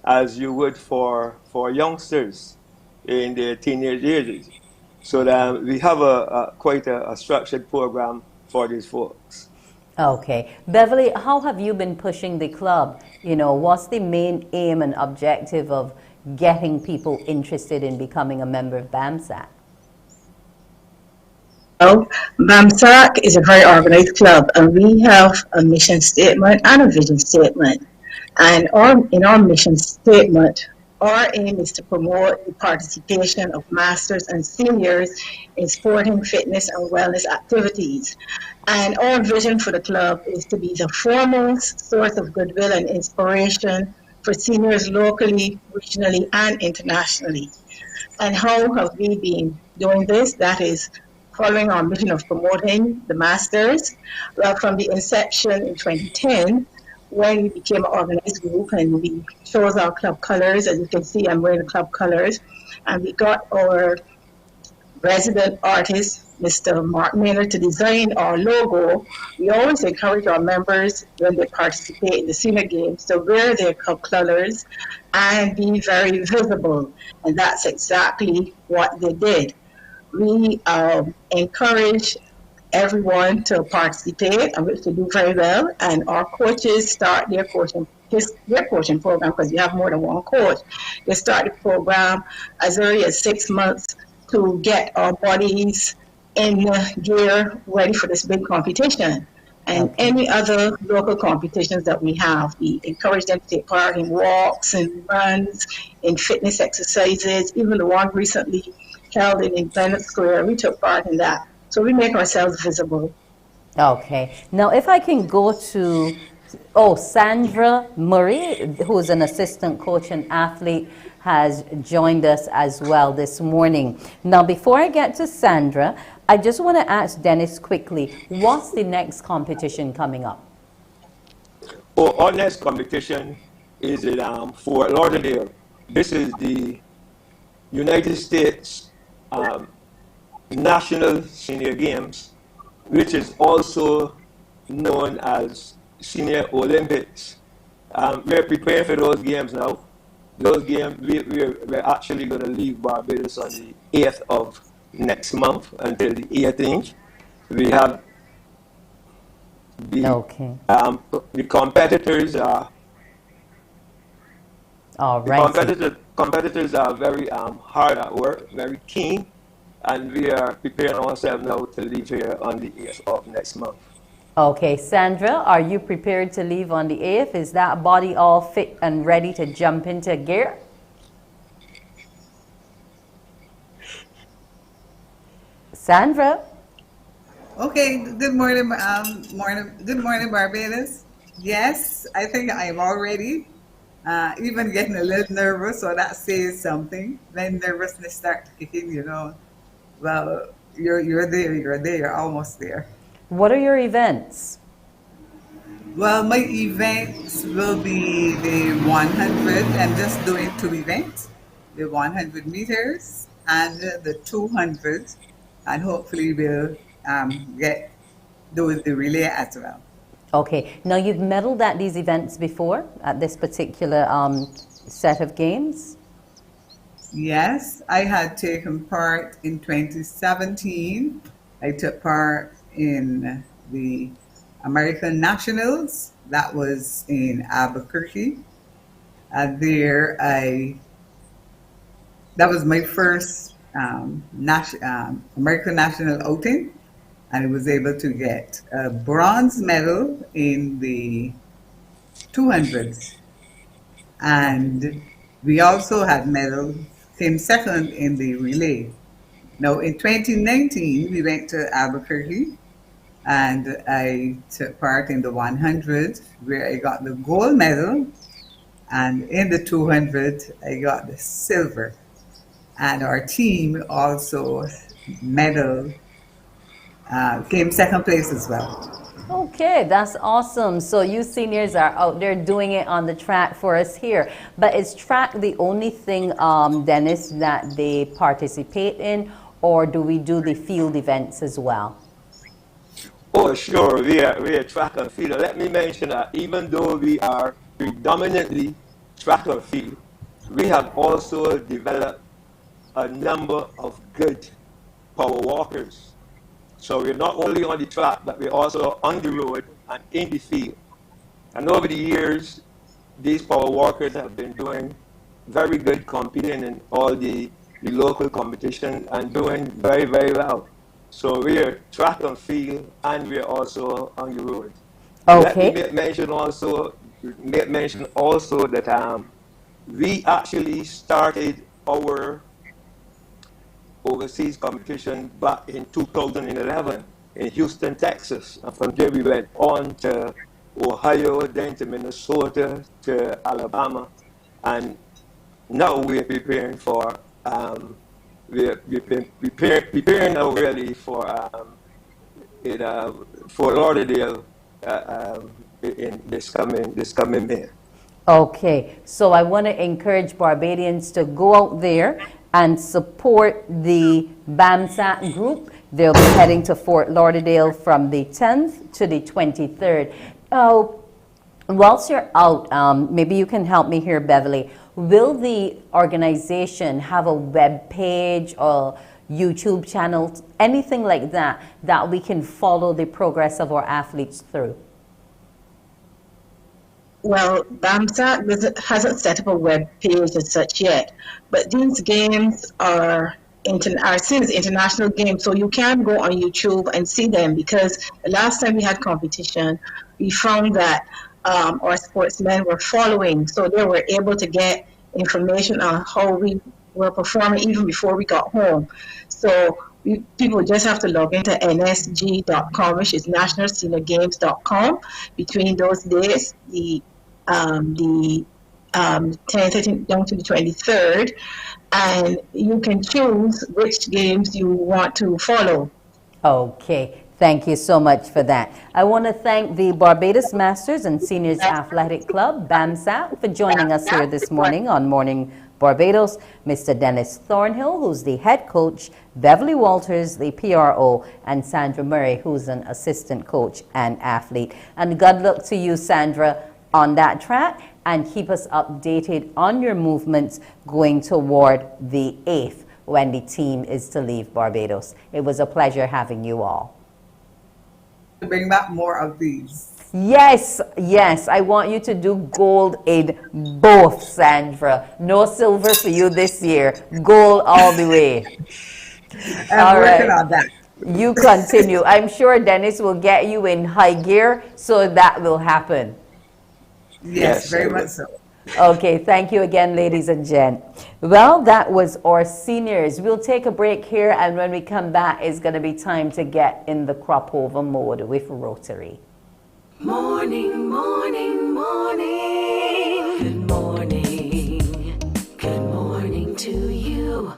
as you would for youngsters in their teenage years. So that we have quite a structured program for these folks. Okay. Beverly, how have you been pushing the club? You know, what's the main aim and objective of getting people interested in becoming a member of BAMSAC? Well, BAMSAC is a very organized club, and we have a mission statement and a vision statement. And in our mission statement, our aim is to promote the participation of masters and seniors in sporting, fitness, and wellness activities. And our vision for the club is to be the foremost source of goodwill and inspiration for seniors locally, regionally, and internationally. And how have we been doing this? That is following our mission of promoting the masters. Well, from the inception in 2010, when we became an organized group and we chose our club colors. As you can see, I'm wearing the club colors. And we got our resident artist, Mr. Mark Miller, to design our logo. We always encourage our members when they participate in the senior games to wear their club colors and be very visible. And that's exactly what they did. We encourage everyone to participate and which to do very well. And our coaches start their coaching program, because you have more than one coach. They start the program as early as 6 months to get our bodies in gear ready for this big competition. And any other local competitions that we have, we encourage them to take part in walks and runs, in fitness exercises, even the one recently held in Independence Square. We took part in that. So we make ourselves visible. Okay. Now, if I can go to, Sandra Murray, who's an assistant coach and athlete, has joined us as well this morning. Now, before I get to Sandra, I just want to ask Dennis quickly, what's the next competition coming up? Our next competition is in Fort Lauderdale. This is the United States National Senior Games, which is also known as Senior Olympics. We're preparing for those games now. Those games, we're actually going to leave Barbados on the 8th of next month until the 18th. We have the competitors are competitors are very hard at work, very keen, and we are preparing ourselves now to leave here on the 8th of next month. Okay, Sandra, are you prepared to leave on the 8th? Is that body all fit and ready to jump into gear? Sandra? Okay, good morning, good morning, Barbados. Yes, I think I'm all ready. Even getting a little nervous, so that says something. When nervousness starts kicking, well, you're there, you're almost there. What are your events? Well, my events will be the 100. I'm just doing 2 events, the 100 meters and the 200, and hopefully we'll do the relay as well. Okay. Now, you've medaled at these events before, at this particular set of games? Yes, I had taken part in 2017. I took part in the American Nationals. That was in Albuquerque. There, that was my first American National outing, and I was able to get a bronze medal in the 200s. And we also had medal, came second in the relay. Now, in 2019, we went to Albuquerque, and I took part in the 100, where I got the gold medal, and in the 200, I got the silver. And our team also came second place as well. Okay, that's awesome. So you seniors are out there doing it on the track for us here. But is track the only thing, Dennis, that they participate in, or do we do the field events as well? Oh, sure. We are track and field. Let me mention that even though we are predominantly track and field, we have also developed a number of good power walkers. So we're not only on the track, but we're also on the road and in the field. And over the years, these power walkers have been doing very good, competing in all the local competition and doing very, very well. So we're track and field, and we're also on the road. Okay. Let me mention also that we actually started our overseas competition back in 2011 in Houston, Texas. And from there we went on to Ohio, then to Minnesota, to Alabama, and now we're preparing for preparing now really for Fort Lauderdale in this coming May. Okay, so I want to encourage Barbadians to go out there and support the BAMSAT group. They'll be heading to Fort Lauderdale from the 10th to the 23rd. Whilst you're out, maybe you can help me here, Beverly. Will the organization have a web page or YouTube channel, anything like that, that we can follow the progress of our athletes through? Well, BAMSAT hasn't set up a web page as such yet, but these games are seen as international games, so you can go on YouTube and see them, because the last time we had competition, we found that our sportsmen were following, so they were able to get information on how we were performing even before we got home. So people just have to log into nsg.com, which is nationalseniorgames.com. Between those days, the 10th down to the 23rd, and you can choose which games you want to follow. Okay, thank you so much for that. I want to thank the Barbados Masters and Seniors Athletic Club, BAMSAT, for joining us here this morning on Morning Barbados. Mr. Dennis Thornhill, who's the head coach, Beverly Walters, the PRO, and Sandra Murray, who's an assistant coach and athlete. And good luck to you, Sandra, on that track, and keep us updated on your movements going toward the 8th when the team is to leave Barbados. It was a pleasure having you all. Bring back more of these. Yes, yes, I want you to do gold in both, Sandra. No silver for you this year. Gold all the way. I'm working on that. You continue. I'm sure Dennis will get you in high gear, so that will happen. Yes, very much so. Okay, thank you again, ladies and gents. Well, that was our seniors. We'll take a break here, and when we come back, it's going to be time to get in the Cropover mode with Rotary. Morning, morning, morning. Good morning. Good morning to you.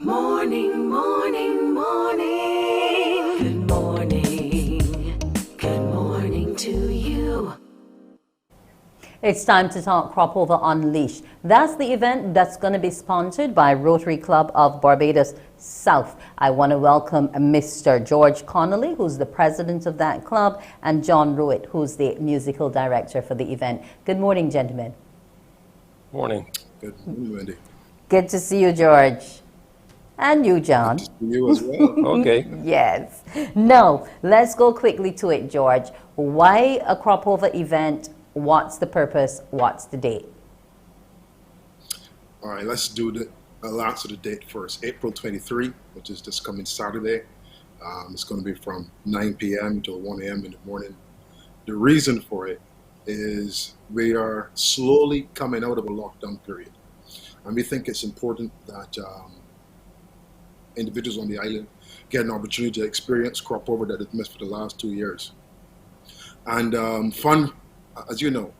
Morning, morning, morning. Good morning. Good morning to you. It's time to talk Cropover Unleashed. That's the event that's going to be sponsored by Rotary Club of Barbados South. I want to welcome Mr. George Connolly, who's the president of that club, and John Ruitt, who's the musical director for the event. Good morning, gentlemen. Morning. Good morning, Wendy. Good to see you, George. And you, John. You as well. Okay. Yes. Now, let's go quickly to it, George. Why a Cropover event? What's the purpose? What's the date? All right, let's do the announce the date first. April 23, which is this coming Saturday. It's going to be from 9 p.m. till 1 a.m. in the morning. The reason for it is we are slowly coming out of a lockdown period. And we think it's important that individuals on the island get an opportunity to experience Cropover that they've missed for the last 2 years. And as you know,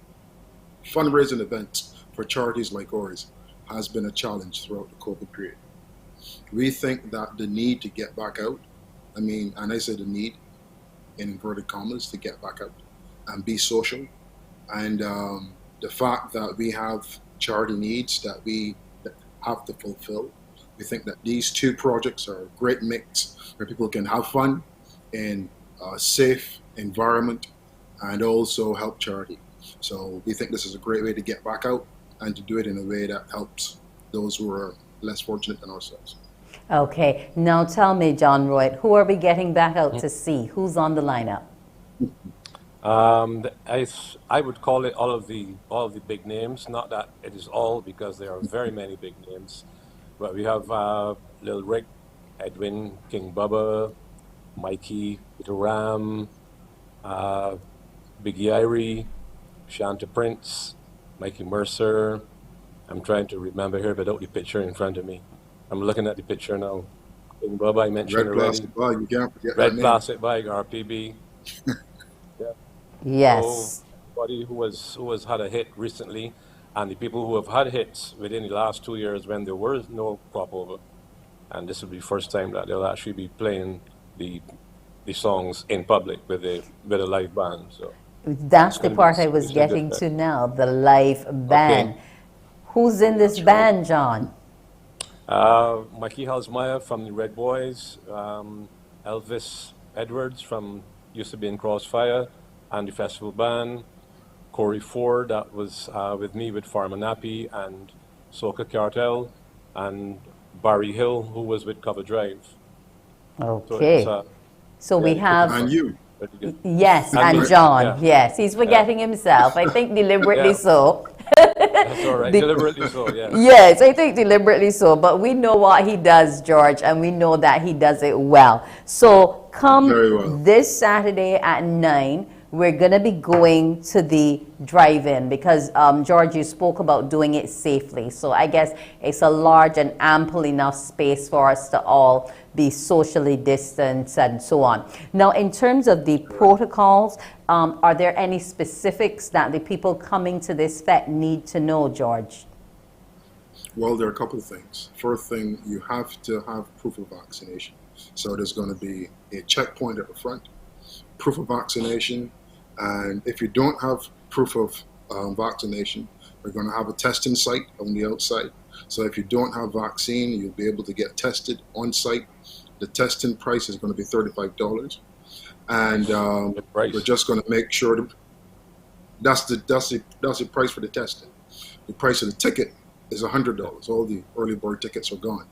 fundraising events for charities like ours has been a challenge throughout the COVID period. We think that the need to get back out, and I say the need in inverted commas to get back out and be social, and the fact that we have charity needs that we have to fulfill. We think that these two projects are a great mix where people can have fun in a safe environment and also help charity. So we think this is a great way to get back out and to do it in a way that helps those who are less fortunate than ourselves. Okay, now tell me, John Roy, who are we getting back out to see? Who's on the lineup? I would call it all of the big names. Not that it is all, because there are very many big names. But we have Lil Rick, Edwin, King Bubba, Mikey, Peter Ram, Biggie Irie, Shanta Prince, Mikey Mercer. I'm trying to remember here without the picture in front of me. I'm looking at the picture now. King Bubba, I mentioned Red already. Plastic Bag, you can't forget Red that name. Plastic Bag, RPB. Yeah. Yes. So, somebody who has had a hit recently, and the people who have had hits within the last 2 years when there was no Cropover, and this will be the first time that they'll actually be playing the songs in public with a live band. So That's the part I was getting to now, the live band. Okay. Who's in this band, John? Mikey Halsmeyer from the Red Boys, Elvis Edwards from used to be in Crossfire and the festival band, Corey Ford that was with me with Farmer Nappy and Soca Cartel, and Barry Hill who was with Cover Drive. Okay. So we have... And you. Yes, And and me. John. Yeah. Yes, he's forgetting himself. I think deliberately Yeah. so. That's all right. Be- Deliberately so, yeah. Yes, I think deliberately so. But we know what he does, George, and we know that he does it well. So Very well. come this Saturday at 9, we're going to be going to the drive-in because, George, you spoke about doing it safely. So I guess it's a large and ample enough space for us to all be socially distanced and so on. Now, in terms of the protocols, are there any specifics that the people coming to this fete need to know, George? Well, there are a couple of things. First thing, you have to have proof of vaccination. So there's going to be a checkpoint at the front, proof of vaccination, and if you don't have proof of vaccination, we're going to have a testing site on the outside. So if you don't have vaccine, you'll be able to get tested on site. The testing price is going to be $35, and we're just going to make sure that's the price for the testing. The price of the ticket is $100. All the early bird tickets are gone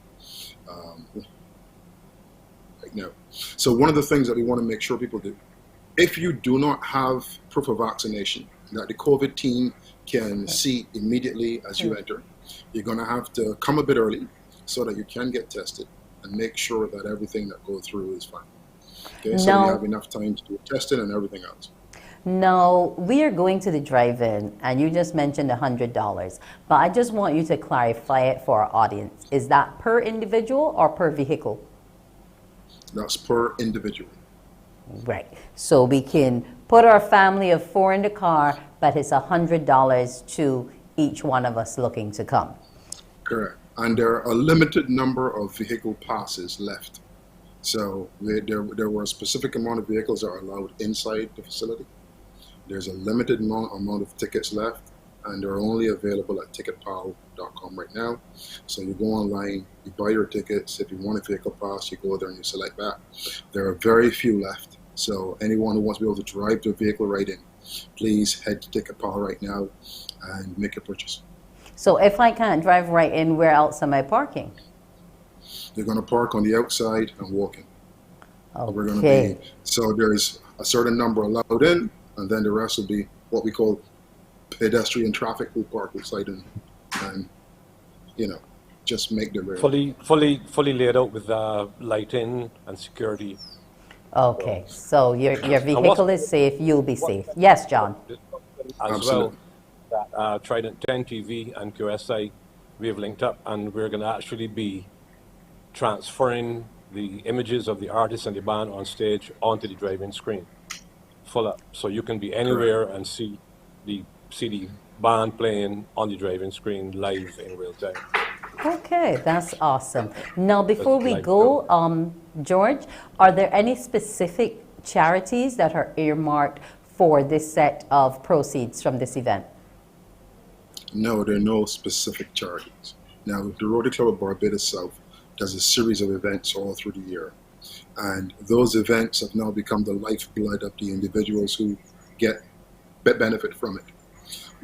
right now. So one of the things that we want to make sure people do, if you do not have proof of vaccination that the COVID team can see immediately as you enter, you're going to have to come a bit early so that you can get tested and make sure that everything that goes through is fine. Okay, so you have enough time to do testing and everything else. Now, we are going to the drive-in, and you just mentioned $100, but I just want you to clarify it for our audience. Is that per individual or per vehicle? That's per individual. Right. So we can put our family of 4 in the car, but it's $100 to each one of us looking to come. Correct. And there are a limited number of vehicle passes left. So there were a specific amount of vehicles that are allowed inside the facility. There's a limited amount of tickets left, and they're only available at ticketpal.com right now. So you go online, you buy your tickets. If you want a vehicle pass, you go there and you select that. There are very few left. So anyone who wants to be able to drive their vehicle right in, please head to TicketPal right now and make your purchase. So if I can't drive right in, where else am I parking? They're going to park on the outside and walk in. We're going to Okay. be, so there's a certain number allowed in, and then the rest will be what we call pedestrian traffic who park outside and you know, just make the road. Fully laid out with lighting and security. Okay, so your And vehicle is safe, you'll be safe. Yes, John. as Absolutely. well, that Trident 10 TV and QSI, we have linked up, and we're going to actually be transferring the images of the artist and the band on stage onto the driving screen, full up, so you can be anywhere and see the band playing on the driving screen live in real time. Okay, that's awesome. Now, before we like go, George, are there any specific charities that are earmarked for this set of proceeds from this event? No, there are no specific charities. Now, the Rotary Club of Barbados South does a series of events all through the year. And those events have now become the lifeblood of the individuals who get benefit from it.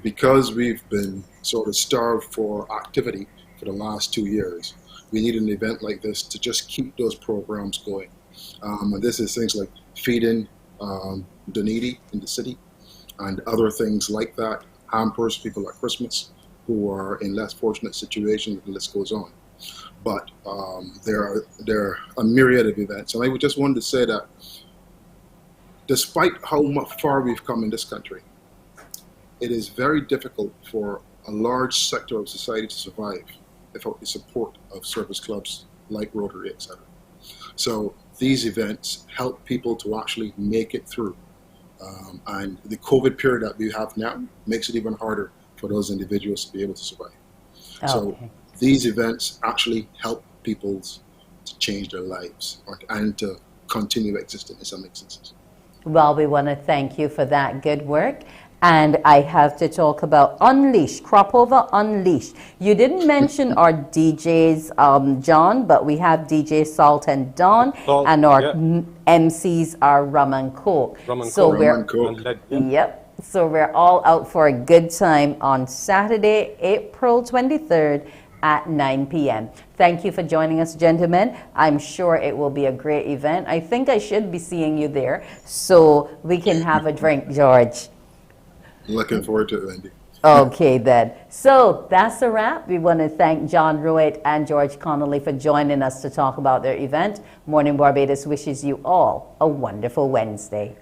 Because we've been sort of starved for activity for the last 2 years, we need an event like this to just keep those programs going. And this is things like feeding the needy in the city and other things like that, hampers people at Christmas who are in less fortunate situations, the list goes on. But there are a myriad of events. And I would just wanted to say that despite how far we've come in this country, it is very difficult for a large sector of society to survive without the support of service clubs like Rotary, etc. So these events help people to actually make it through. And the COVID period that we have now makes it even harder for those individuals to be able to survive. So these events actually help people to change their lives and to continue existing in some instances. Well, we want to thank you for that good work. And I have to talk about Unleash, Cropover Unleash. You didn't mention our DJs, John, but we have DJ Salt and Dawn, and our MCs are Rum and Coke. Yep. So we're all out for a good time on Saturday, April 23rd at 9 p.m. Thank you for joining us, gentlemen. I'm sure it will be a great event. I think I should be seeing you there so we can have a drink, George. Looking forward to it, Wendy. Okay, then. So that's a wrap. We want to thank John Ruitt and George Connolly for joining us to talk about their event. Morning Barbados wishes you all a wonderful Wednesday.